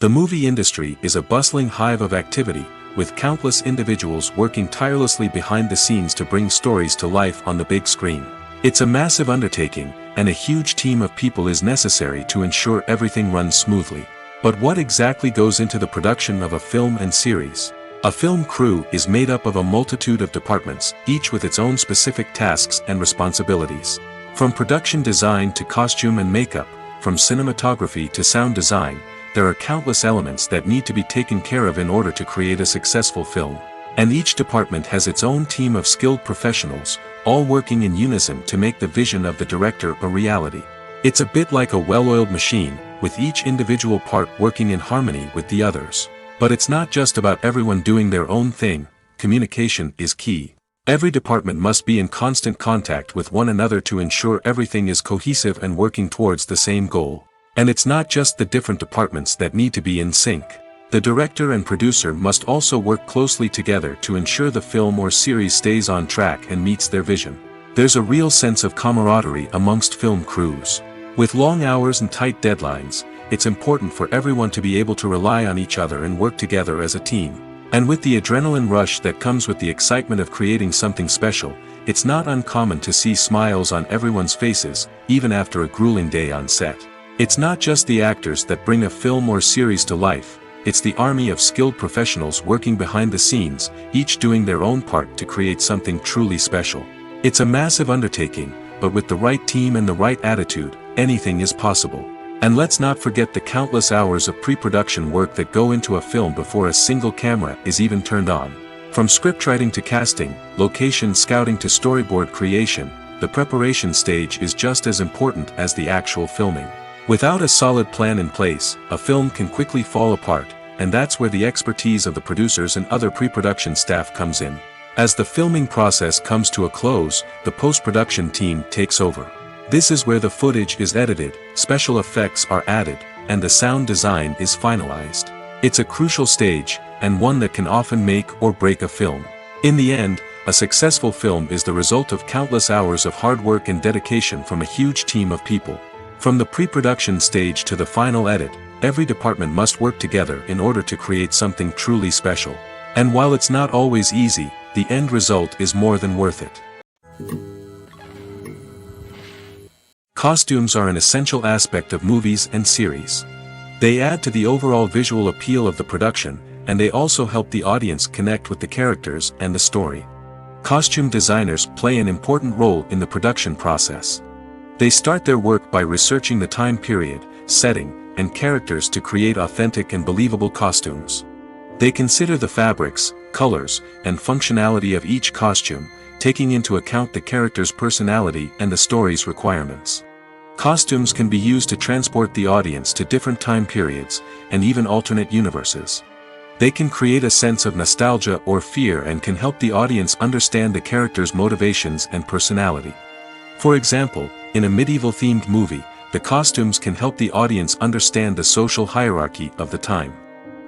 The movie industry is a bustling hive of activity, with countless individuals working tirelessly behind the scenes to bring stories to life on the big screen. It's a massive undertaking, and a huge team of people is necessary to ensure everything runs smoothly. But what exactly goes into the production of a film and series? A film crew is made up of a multitude of departments, each with its own specific tasks and responsibilities. From production design to costume and makeup, from cinematography to sound design, there are countless elements that need to be taken care of in order to create a successful film. And each department has its own team of skilled professionals, all working in unison to make the vision of the director a reality. It's a bit like a well-oiled machine, with each individual part working in harmony with the others. But it's not just about everyone doing their own thing. Communication is key. Every department must be in constant contact with one another to ensure everything is cohesive and working towards the same goal. And it's not just the different departments that need to be in sync. The director and producer must also work closely together to ensure the film or series stays on track and meets their vision. There's a real sense of camaraderie amongst film crews. With long hours and tight deadlines, it's important for everyone to be able to rely on each other and work together as a team. And with the adrenaline rush that comes with the excitement of creating something special, it's not uncommon to see smiles on everyone's faces, even after a grueling day on set. It's not just the actors that bring a film or series to life, it's the army of skilled professionals working behind the scenes, each doing their own part to create something truly special. It's a massive undertaking, but with the right team and the right attitude, anything is possible. And let's not forget the countless hours of pre-production work that go into a film before a single camera is even turned on. From scriptwriting to casting, location scouting to storyboard creation, the preparation stage is just as important as the actual filming. Without a solid plan in place, a film can quickly fall apart, and that's where the expertise of the producers and other pre-production staff comes in. As the filming process comes to a close, the post-production team takes over. This is where the footage is edited, special effects are added, and the sound design is finalized. It's a crucial stage, and one that can often make or break a film. In the end, a successful film is the result of countless hours of hard work and dedication from a huge team of people. From the pre-production stage to the final edit, every department must work together in order to create something truly special. And while it's not always easy, the end result is more than worth it. Costumes are an essential aspect of movies and series. They add to the overall visual appeal of the production, and they also help the audience connect with the characters and the story. Costume designers play an important role in the production process. They start their work by researching the time period, setting, and characters to create authentic and believable costumes. They consider the fabrics, colors, and functionality of each costume, taking into account the character's personality and the story's requirements. Costumes can be used to transport the audience to different time periods, and even alternate universes. They can create a sense of nostalgia or fear and can help the audience understand the character's motivations and personality. For example, in a medieval-themed movie, the costumes can help the audience understand the social hierarchy of the time.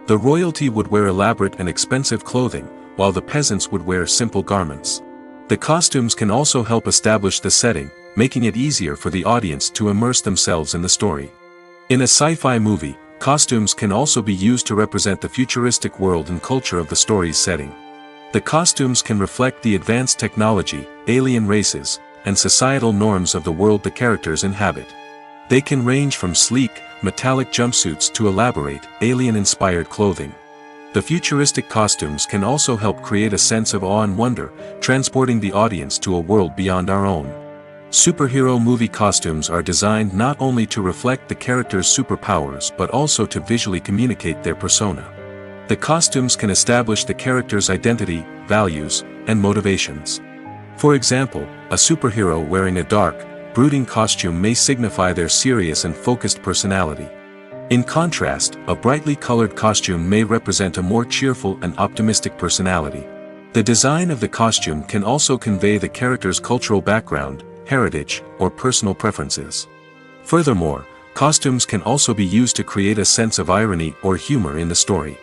The royalty would wear elaborate and expensive clothing, while the peasants would wear simple garments. The costumes can also help establish the setting, making it easier for the audience to immerse themselves in the story. In a sci-fi movie, costumes can also be used to represent the futuristic world and culture of the story's setting. The costumes can reflect the advanced technology, alien races, and societal norms of the world the characters inhabit. They can range from sleek, metallic jumpsuits to elaborate, alien-inspired clothing. The futuristic costumes can also help create a sense of awe and wonder, transporting the audience to a world beyond our own. Superhero movie costumes are designed not only to reflect the character's superpowers but also to visually communicate their persona. The costumes can establish the character's identity, values, and motivations. For example, a superhero wearing a dark, brooding costume may signify their serious and focused personality. In contrast, a brightly colored costume may represent a more cheerful and optimistic personality. The design of the costume can also convey the character's cultural background, heritage, or personal preferences. Furthermore, costumes can also be used to create a sense of irony or humor in the story.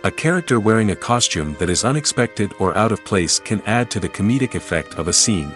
A character wearing a costume that is unexpected or out of place can add to the comedic effect of a scene.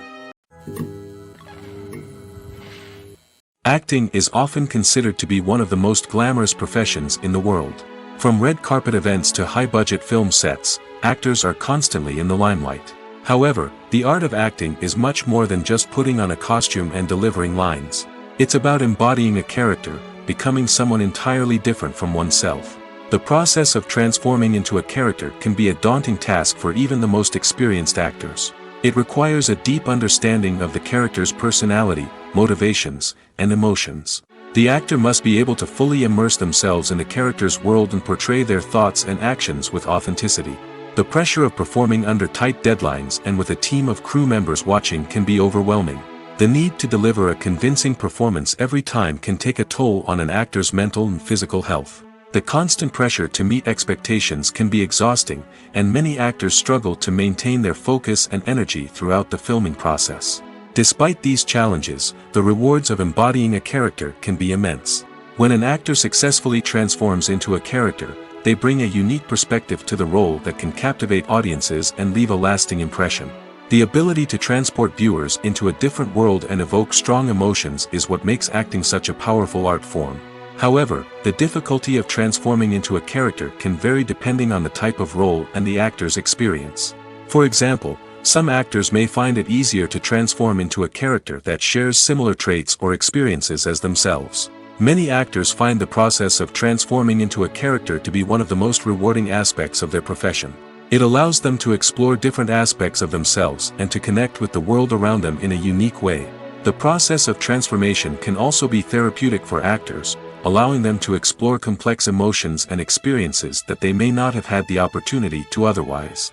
Acting is often considered to be one of the most glamorous professions in the world. From red carpet events to high-budget film sets, actors are constantly in the limelight. However, the art of acting is much more than just putting on a costume and delivering lines. It's about embodying a character, becoming someone entirely different from oneself. The process of transforming into a character can be a daunting task for even the most experienced actors. It requires a deep understanding of the character's personality, motivations, and emotions. The actor must be able to fully immerse themselves in the character's world and portray their thoughts and actions with authenticity. The pressure of performing under tight deadlines and with a team of crew members watching can be overwhelming. The need to deliver a convincing performance every time can take a toll on an actor's mental and physical health. The constant pressure to meet expectations can be exhausting, and many actors struggle to maintain their focus and energy throughout the filming process. Despite these challenges, the rewards of embodying a character can be immense. When an actor successfully transforms into a character, they bring a unique perspective to the role that can captivate audiences and leave a lasting impression. The ability to transport viewers into a different world and evoke strong emotions is what makes acting such a powerful art form. However, the difficulty of transforming into a character can vary depending on the type of role and the actor's experience. For example, some actors may find it easier to transform into a character that shares similar traits or experiences as themselves. Many actors find the process of transforming into a character to be one of the most rewarding aspects of their profession. It allows them to explore different aspects of themselves and to connect with the world around them in a unique way. The process of transformation can also be therapeutic for actors, allowing them to explore complex emotions and experiences that they may not have had the opportunity to otherwise.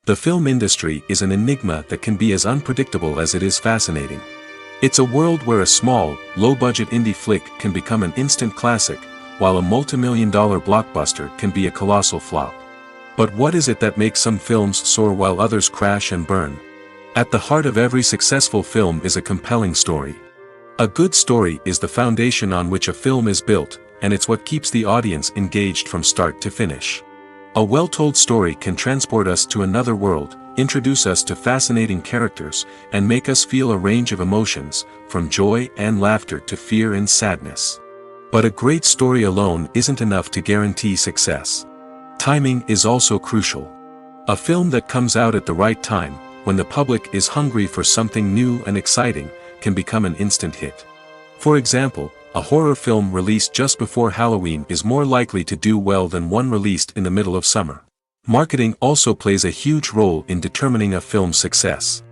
The film industry is an enigma that can be as unpredictable as it is fascinating. It's a world where a small, low-budget indie flick can become an instant classic, while a multi-million-dollar blockbuster can be a colossal flop. But what is it that makes some films soar while others crash and burn? At the heart of every successful film is a compelling story. A good story is the foundation on which a film is built, and it's what keeps the audience engaged from start to finish. A well-told story can transport us to another world, introduce us to fascinating characters, and make us feel a range of emotions, from joy and laughter to fear and sadness. But a great story alone isn't enough to guarantee success. Timing is also crucial. A film that comes out at the right time, when the public is hungry for something new and exciting, can become an instant hit. For example, a horror film released just before Halloween is more likely to do well than one released in the middle of summer. Marketing also plays a huge role in determining a film's success.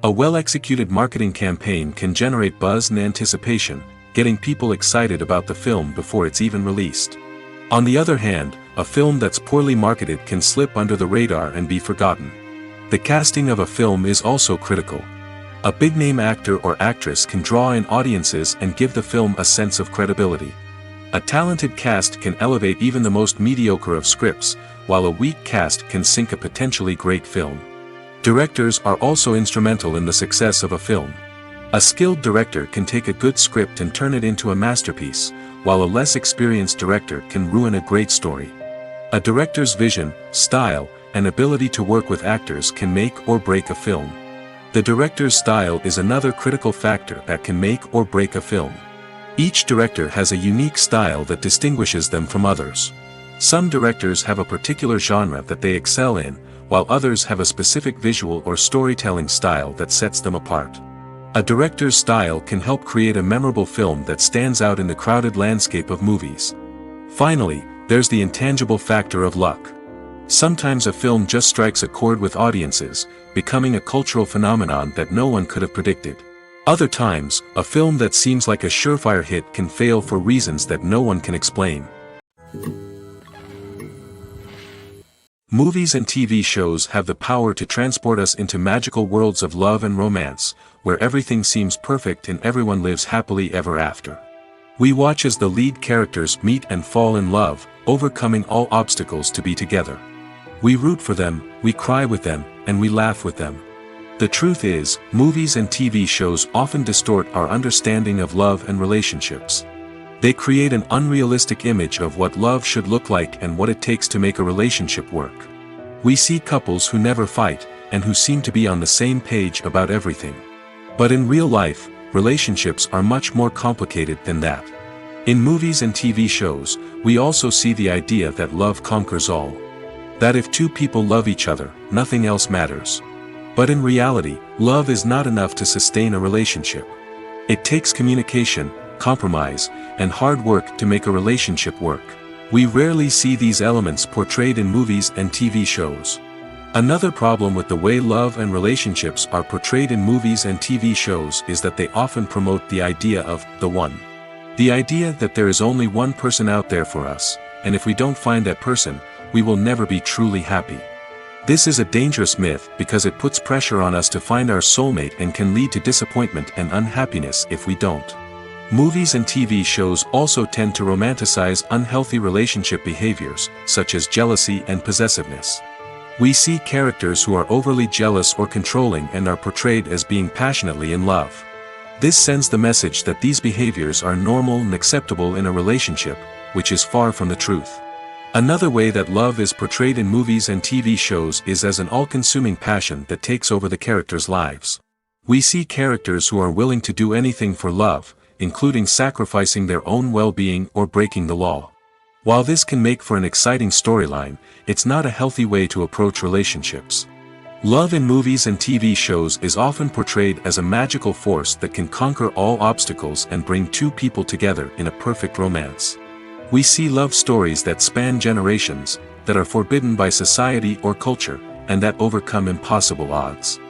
A well-executed marketing campaign can generate buzz and anticipation, getting people excited about the film before it's even released. On the other hand, a film that's poorly marketed can slip under the radar and be forgotten. The casting of a film is also critical. A big-name actor or actress can draw in audiences and give the film a sense of credibility. A talented cast can elevate even the most mediocre of scripts, while a weak cast can sink a potentially great film. Directors are also instrumental in the success of a film. A skilled director can take a good script and turn it into a masterpiece, while a less experienced director can ruin a great story. A director's vision, style, and ability to work with actors can make or break a film. The director's style is another critical factor that can make or break a film. Each director has a unique style that distinguishes them from others. Some directors have a particular genre that they excel in, while others have a specific visual or storytelling style that sets them apart. A director's style can help create a memorable film that stands out in the crowded landscape of movies. Finally, there's the intangible factor of luck. Sometimes a film just strikes a chord with audiences, becoming a cultural phenomenon that no one could have predicted. Other times, a film that seems like a surefire hit can fail for reasons that no one can explain. Movies and TV shows have the power to transport us into magical worlds of love and romance, where everything seems perfect and everyone lives happily ever after. We watch as the lead characters meet and fall in love, overcoming all obstacles to be together. We root for them, we cry with them, and we laugh with them. The truth is, movies and TV shows often distort our understanding of love and relationships. They create an unrealistic image of what love should look like and what it takes to make a relationship work. We see couples who never fight, and who seem to be on the same page about everything. But in real life, relationships are much more complicated than that. In movies and TV shows, we also see the idea that love conquers all. That if two people love each other, nothing else matters. But in reality, love is not enough to sustain a relationship. It takes communication, compromise, and hard work to make a relationship work. We rarely see these elements portrayed in movies and TV shows. Another problem with the way love and relationships are portrayed in movies and TV shows is that they often promote the idea of the one. The idea that there is only one person out there for us, and if we don't find that person, we will never be truly happy. This is a dangerous myth because it puts pressure on us to find our soulmate and can lead to disappointment and unhappiness if we don't. Movies and TV shows also tend to romanticize unhealthy relationship behaviors, such as jealousy and possessiveness. We see characters who are overly jealous or controlling and are portrayed as being passionately in love. This sends the message that these behaviors are normal and acceptable in a relationship, which is far from the truth. Another way that love is portrayed in movies and TV shows is as an all-consuming passion that takes over the characters' lives. We see characters who are willing to do anything for love, including sacrificing their own well-being or breaking the law. While this can make for an exciting storyline, it's not a healthy way to approach relationships. Love in movies and TV shows is often portrayed as a magical force that can conquer all obstacles and bring two people together in a perfect romance. We see love stories that span generations, that are forbidden by society or culture, and that overcome impossible odds.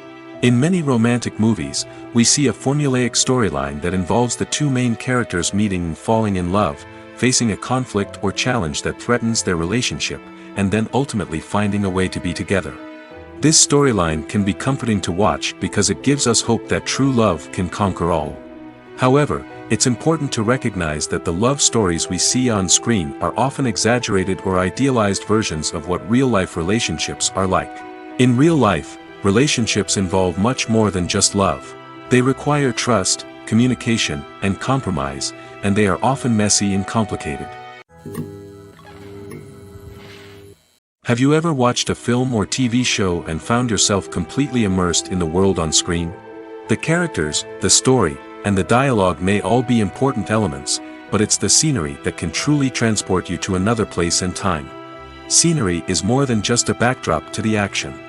In many romantic movies, we see a formulaic storyline that involves the two main characters meeting and falling in love, facing a conflict or challenge that threatens their relationship, and then ultimately finding a way to be together. This storyline can be comforting to watch because it gives us hope that true love can conquer all. However, it's important to recognize that the love stories we see on screen are often exaggerated or idealized versions of what real-life relationships are like. In real life, relationships involve much more than just love. They require trust, communication, and compromise, and they are often messy and complicated. Have you ever watched a film or TV show and found yourself completely immersed in the world on screen? The characters, the story, and the dialogue may all be important elements, but it's the scenery that can truly transport you to another place and time. Scenery is more than just a backdrop to the action.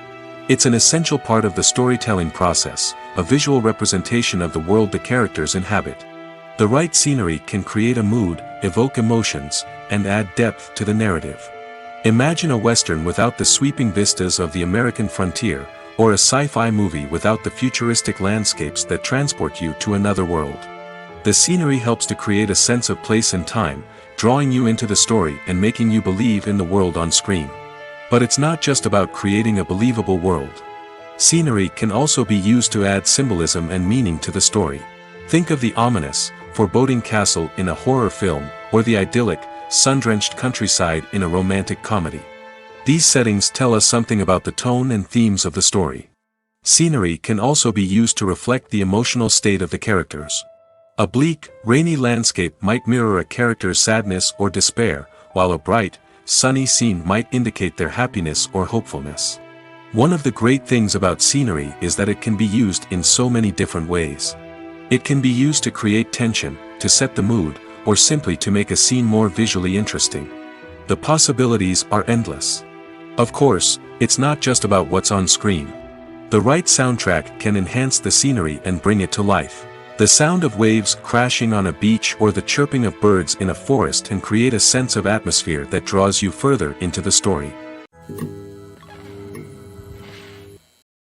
It's an essential part of the storytelling process, a visual representation of the world the characters inhabit. The right scenery can create a mood, evoke emotions, and add depth to the narrative. Imagine a Western without the sweeping vistas of the American frontier, or a sci-fi movie without the futuristic landscapes that transport you to another world. The scenery helps to create a sense of place and time, drawing you into the story and making you believe in the world on screen. But it's not just about creating a believable world. Scenery can also be used to add symbolism and meaning to the story. Think of the ominous, foreboding castle in a horror film, or the idyllic, sun-drenched countryside in a romantic comedy. These settings tell us something about the tone and themes of the story. Scenery can also be used to reflect the emotional state of the characters. A bleak, rainy landscape might mirror a character's sadness or despair, while a bright, sunny scene might indicate their happiness or hopefulness. One of the great things about scenery is that it can be used in so many different ways. It can be used to create tension, to set the mood, or simply to make a scene more visually interesting. The possibilities are endless. Of course, it's not just about what's on screen. The right soundtrack can enhance the scenery and bring it to life. The sound of waves crashing on a beach or the chirping of birds in a forest can create a sense of atmosphere that draws you further into the story.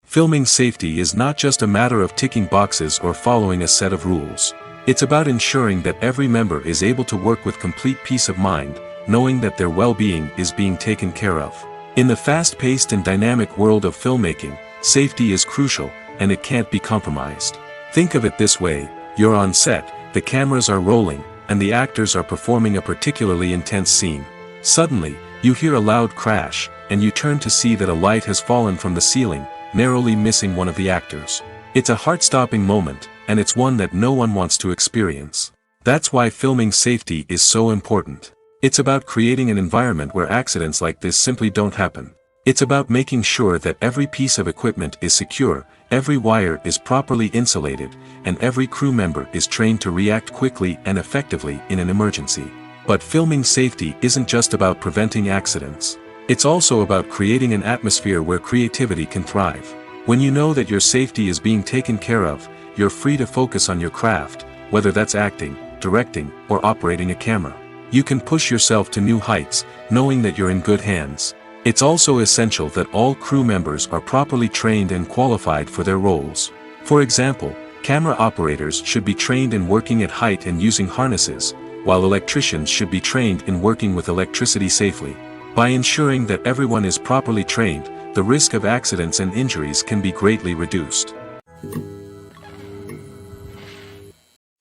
Filming safety is not just a matter of ticking boxes or following a set of rules. It's about ensuring that every member is able to work with complete peace of mind, knowing that their well-being is being taken care of. In the fast-paced and dynamic world of filmmaking, safety is crucial, and it can't be compromised. Think of it this way: you're on set, the cameras are rolling, and the actors are performing a particularly intense scene. Suddenly, you hear a loud crash, and you turn to see that a light has fallen from the ceiling, narrowly missing one of the actors. It's a heart-stopping moment, and it's one that no one wants to experience. That's why filming safety is so important. It's about creating an environment where accidents like this simply don't happen. It's about making sure that every piece of equipment is secure, Every wire is properly insulated, and every crew member is trained to react quickly and effectively in an emergency. But filming safety isn't just about preventing accidents. It's also about creating an atmosphere where creativity can thrive. When you know that your safety is being taken care of, you're free to focus on your craft, whether that's acting, directing, or operating a camera. You can push yourself to new heights, knowing that you're in good hands. It's also essential that all crew members are properly trained and qualified for their roles. For example, camera operators should be trained in working at height and using harnesses, while electricians should be trained in working with electricity safely. By ensuring that everyone is properly trained, the risk of accidents and injuries can be greatly reduced.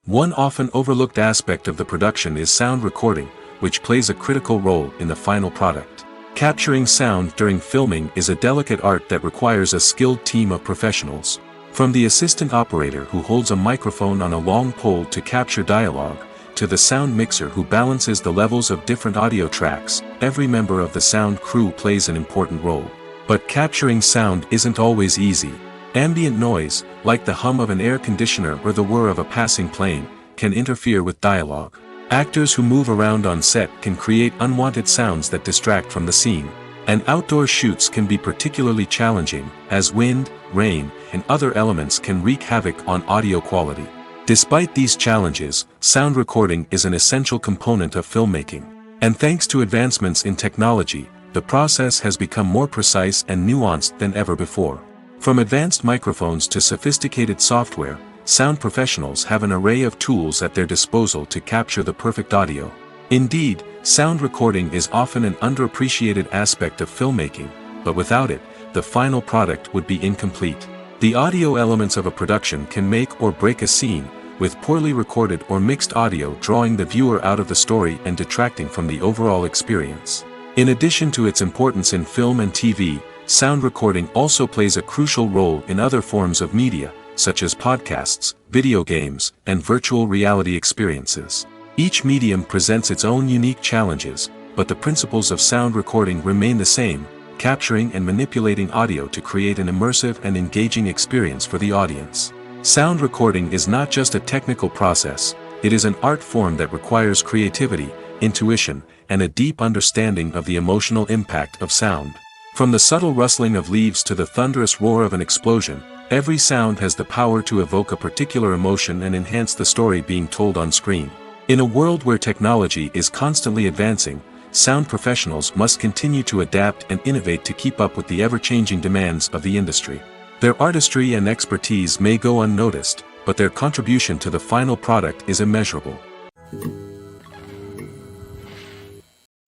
One often overlooked aspect of the production is sound recording, which plays a critical role in the final product. Capturing sound during filming is a delicate art that requires a skilled team of professionals. From the assistant operator who holds a microphone on a long pole to capture dialogue, to the sound mixer who balances the levels of different audio tracks, every member of the sound crew plays an important role. But capturing sound isn't always easy. Ambient noise, like the hum of an air conditioner or the whir of a passing plane, can interfere with dialogue. Actors who move around on set can create unwanted sounds that distract from the scene. And outdoor shoots can be particularly challenging, as wind, rain, and other elements can wreak havoc on audio quality. Despite these challenges, sound recording is an essential component of filmmaking. And thanks to advancements in technology, the process has become more precise and nuanced than ever before. From advanced microphones to sophisticated software, sound professionals have an array of tools at their disposal to capture the perfect audio. Indeed, sound recording is often an underappreciated aspect of filmmaking, but without it, the final product would be incomplete. The audio elements of a production can make or break a scene, with poorly recorded or mixed audio drawing the viewer out of the story and detracting from the overall experience. In addition to its importance in film and TV, sound recording also plays a crucial role in other forms of media, such as podcasts, video games, and virtual reality experiences. Each medium presents its own unique challenges, but the principles of sound recording remain the same, capturing and manipulating audio to create an immersive and engaging experience for the audience. Sound recording is not just a technical process, it is an art form that requires creativity, intuition, and a deep understanding of the emotional impact of sound. From the subtle rustling of leaves to the thunderous roar of an explosion, every sound has the power to evoke a particular emotion and enhance the story being told on screen. In a world where technology is constantly advancing, sound professionals must continue to adapt and innovate to keep up with the ever-changing demands of the industry. Their artistry and expertise may go unnoticed, but their contribution to the final product is immeasurable.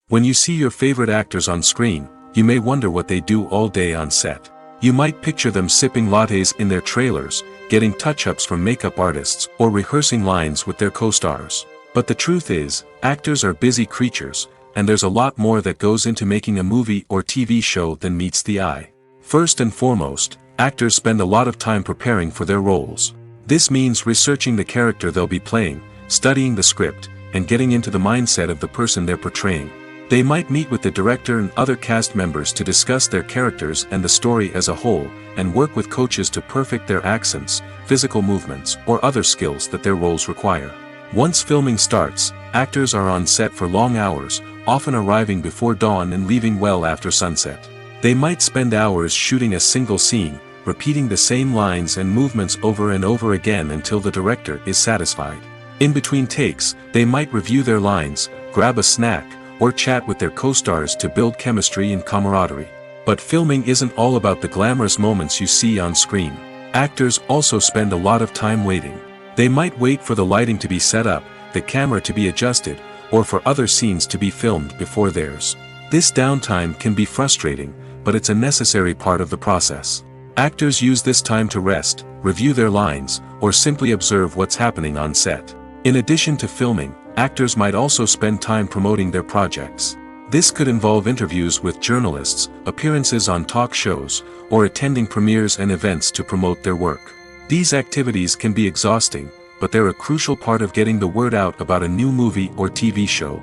When you see your favorite actors on screen, you may wonder what they do all day on set. You might picture them sipping lattes in their trailers, getting touch-ups from makeup artists, or rehearsing lines with their co-stars. But the truth is, actors are busy creatures, and there's a lot more that goes into making a movie or TV show than meets the eye. First and foremost, actors spend a lot of time preparing for their roles. This means researching the character they'll be playing, studying the script, and getting into the mindset of the person they're portraying. They might meet with the director and other cast members to discuss their characters and the story as a whole, and work with coaches to perfect their accents, physical movements, or other skills that their roles require. Once filming starts, actors are on set for long hours, often arriving before dawn and leaving well after sunset. They might spend hours shooting a single scene, repeating the same lines and movements over and over again until the director is satisfied. In between takes, they might review their lines, grab a snack, or chat with their co-stars to build chemistry and camaraderie. But filming isn't all about the glamorous moments you see on screen. Actors also spend a lot of time waiting. They might wait for the lighting to be set up, the camera to be adjusted, or for other scenes to be filmed before theirs. This downtime can be frustrating, but it's a necessary part of the process. Actors use this time to rest, review their lines, or simply observe what's happening on set. In addition to filming, actors might also spend time promoting their projects. This could involve interviews with journalists, appearances on talk shows, or attending premieres and events to promote their work. These activities can be exhausting, but they're a crucial part of getting the word out about a new movie or TV show.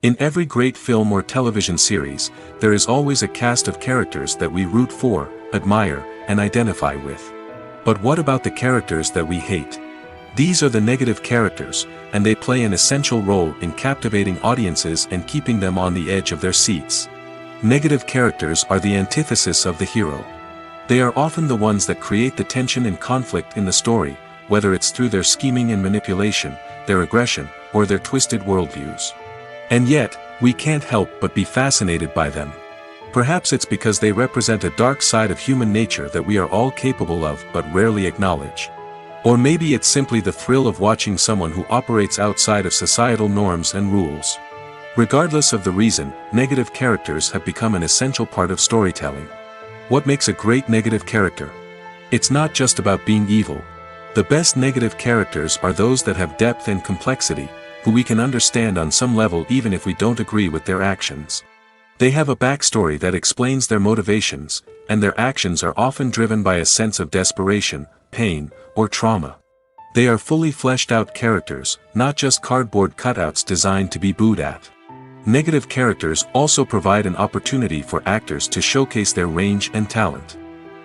In every great film or television series, there is always a cast of characters that we root for, admire, and identify with. But what about the characters that we hate? These are the negative characters, and they play an essential role in captivating audiences and keeping them on the edge of their seats. Negative characters are the antithesis of the hero. They are often the ones that create the tension and conflict in the story, whether it's through their scheming and manipulation, their aggression, or their twisted worldviews. And yet, we can't help but be fascinated by them. Perhaps it's because they represent a dark side of human nature that we are all capable of but rarely acknowledge. Or maybe it's simply the thrill of watching someone who operates outside of societal norms and rules. Regardless of the reason, negative characters have become an essential part of storytelling. What makes a great negative character? It's not just about being evil. The best negative characters are those that have depth and complexity, who we can understand on some level even if we don't agree with their actions. They have a backstory that explains their motivations, and their actions are often driven by a sense of desperation, pain, or trauma. They are fully fleshed out characters, not just cardboard cutouts designed to be booed at. Negative characters also provide an opportunity for actors to showcase their range and talent.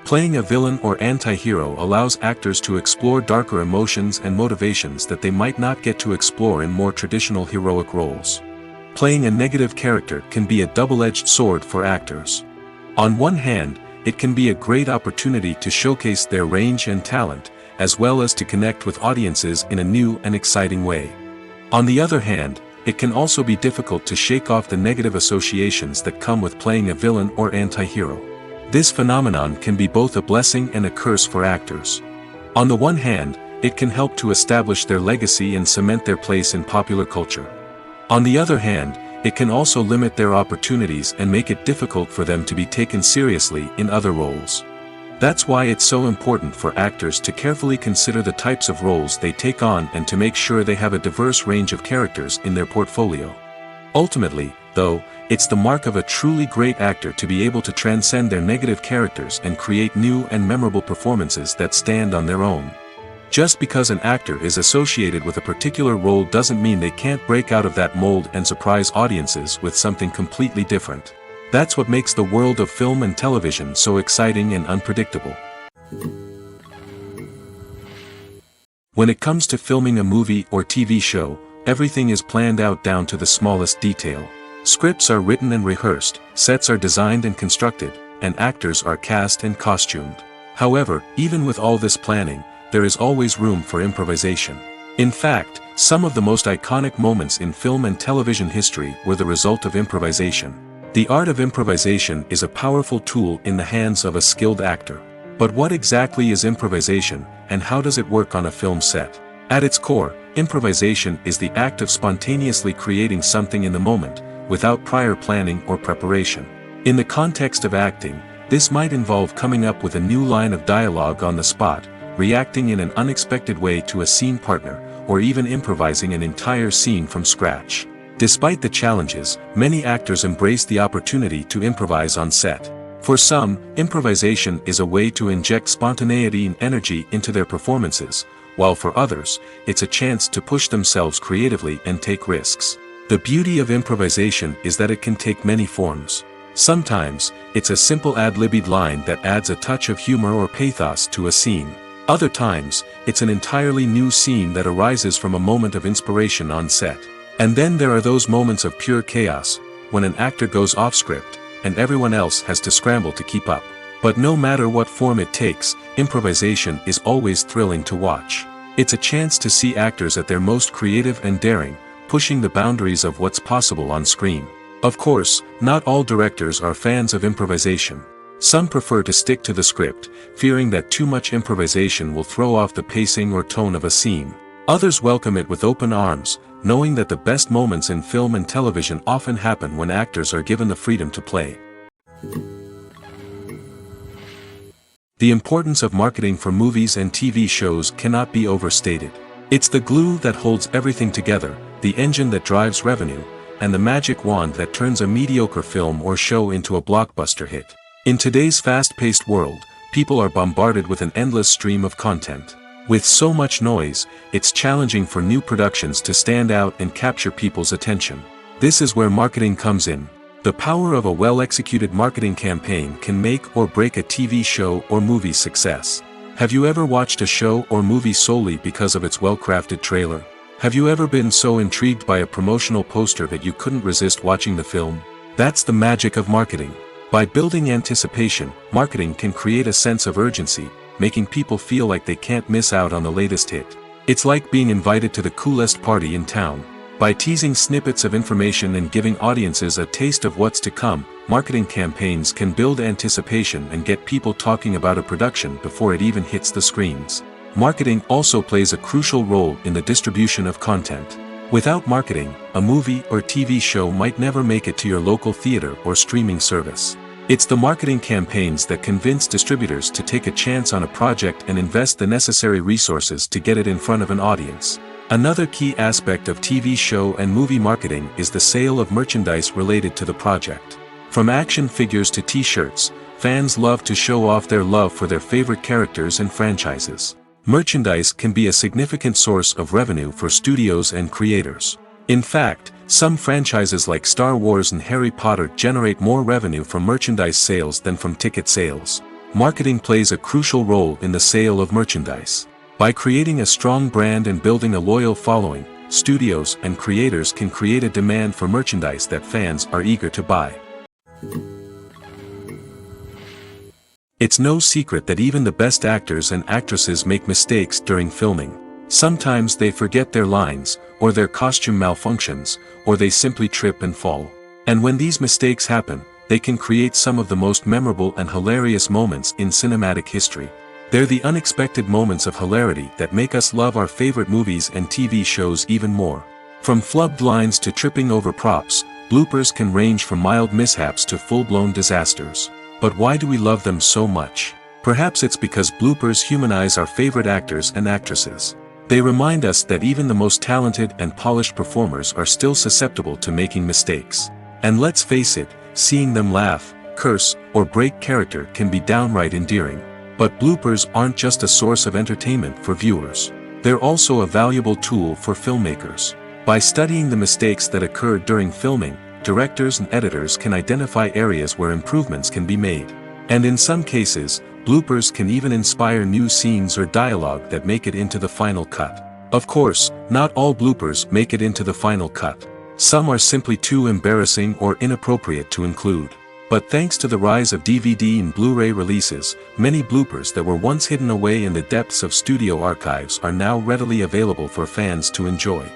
Playing a villain or anti-hero allows actors to explore darker emotions and motivations that they might not get to explore in more traditional heroic roles. Playing a negative character can be a double-edged sword for actors. On one hand, it can be a great opportunity to showcase their range and talent, as well as to connect with audiences in a new and exciting way. On the other hand, it can also be difficult to shake off the negative associations that come with playing a villain or anti-hero. This phenomenon can be both a blessing and a curse for actors. On the one hand, it can help to establish their legacy and cement their place in popular culture. On the other hand, it can also limit their opportunities and make it difficult for them to be taken seriously in other roles. That's why it's so important for actors to carefully consider the types of roles they take on and to make sure they have a diverse range of characters in their portfolio. Ultimately, though, it's the mark of a truly great actor to be able to transcend their negative characters and create new and memorable performances that stand on their own. Just because an actor is associated with a particular role doesn't mean they can't break out of that mold and surprise audiences with something completely different. That's what makes the world of film and television so exciting and unpredictable. When it comes to filming a movie or TV show, everything is planned out down to the smallest detail. Scripts are written and rehearsed, sets are designed and constructed, and actors are cast and costumed. However, even with all this planning, there is always room for improvisation. In fact, some of the most iconic moments in film and television history were the result of improvisation. The art of improvisation is a powerful tool in the hands of a skilled actor. But what exactly is improvisation, and how does it work on a film set? At its core, improvisation is the act of spontaneously creating something in the moment, without prior planning or preparation. In the context of acting, this might involve coming up with a new line of dialogue on the spot, reacting in an unexpected way to a scene partner, or even improvising an entire scene from scratch. Despite the challenges, many actors embrace the opportunity to improvise on set. For some, improvisation is a way to inject spontaneity and energy into their performances, while for others, it's a chance to push themselves creatively and take risks. The beauty of improvisation is that it can take many forms. Sometimes, it's a simple ad-libbed line that adds a touch of humor or pathos to a scene. Other times, it's an entirely new scene that arises from a moment of inspiration on set. And then there are those moments of pure chaos, when an actor goes off script, and everyone else has to scramble to keep up. But no matter what form it takes, improvisation is always thrilling to watch. It's a chance to see actors at their most creative and daring, pushing the boundaries of what's possible on screen. Of course, not all directors are fans of improvisation. Some prefer to stick to the script, fearing that too much improvisation will throw off the pacing or tone of a scene. Others welcome it with open arms, knowing that the best moments in film and television often happen when actors are given the freedom to play. The importance of marketing for movies and TV shows cannot be overstated. It's the glue that holds everything together, the engine that drives revenue, and the magic wand that turns a mediocre film or show into a blockbuster hit. In today's fast-paced world, people are bombarded with an endless stream of content. With so much noise, it's challenging for new productions to stand out and capture people's attention. This is where marketing comes in. The power of a well-executed marketing campaign can make or break a TV show or movie's success. Have you ever watched a show or movie solely because of its well-crafted trailer? Have you ever been so intrigued by a promotional poster that you couldn't resist watching the film? That's the magic of marketing. By building anticipation, marketing can create a sense of urgency, making people feel like they can't miss out on the latest hit. It's like being invited to the coolest party in town. By teasing snippets of information and giving audiences a taste of what's to come, marketing campaigns can build anticipation and get people talking about a production before it even hits the screens. Marketing also plays a crucial role in the distribution of content. Without marketing, a movie or TV show might never make it to your local theater or streaming service. It's the marketing campaigns that convince distributors to take a chance on a project and invest the necessary resources to get it in front of an audience. Another key aspect of TV show and movie marketing is the sale of merchandise related to the project. From action figures to t-shirts, fans love to show off their love for their favorite characters and franchises. Merchandise can be a significant source of revenue for studios and creators. In fact, some franchises like Star Wars and Harry Potter generate more revenue from merchandise sales than from ticket sales. Marketing plays a crucial role in the sale of merchandise. By creating a strong brand and building a loyal following, studios and creators can create a demand for merchandise that fans are eager to buy. It's no secret that even the best actors and actresses make mistakes during filming. Sometimes they forget their lines, or their costume malfunctions, or they simply trip and fall. And when these mistakes happen, they can create some of the most memorable and hilarious moments in cinematic history. They're the unexpected moments of hilarity that make us love our favorite movies and TV shows even more. From flubbed lines to tripping over props, bloopers can range from mild mishaps to full-blown disasters. But why do we love them so much? Perhaps it's because bloopers humanize our favorite actors and actresses. They remind us that even the most talented and polished performers are still susceptible to making mistakes. And let's face it, seeing them laugh, curse, or break character can be downright endearing. But bloopers aren't just a source of entertainment for viewers. They're also a valuable tool for filmmakers. By studying the mistakes that occurred during filming, directors and editors can identify areas where improvements can be made. And in some cases, bloopers can even inspire new scenes or dialogue that make it into the final cut. Of course, not all bloopers make it into the final cut. Some are simply too embarrassing or inappropriate to include. But thanks to the rise of DVD and Blu-ray releases, many bloopers that were once hidden away in the depths of studio archives are now readily available for fans to enjoy.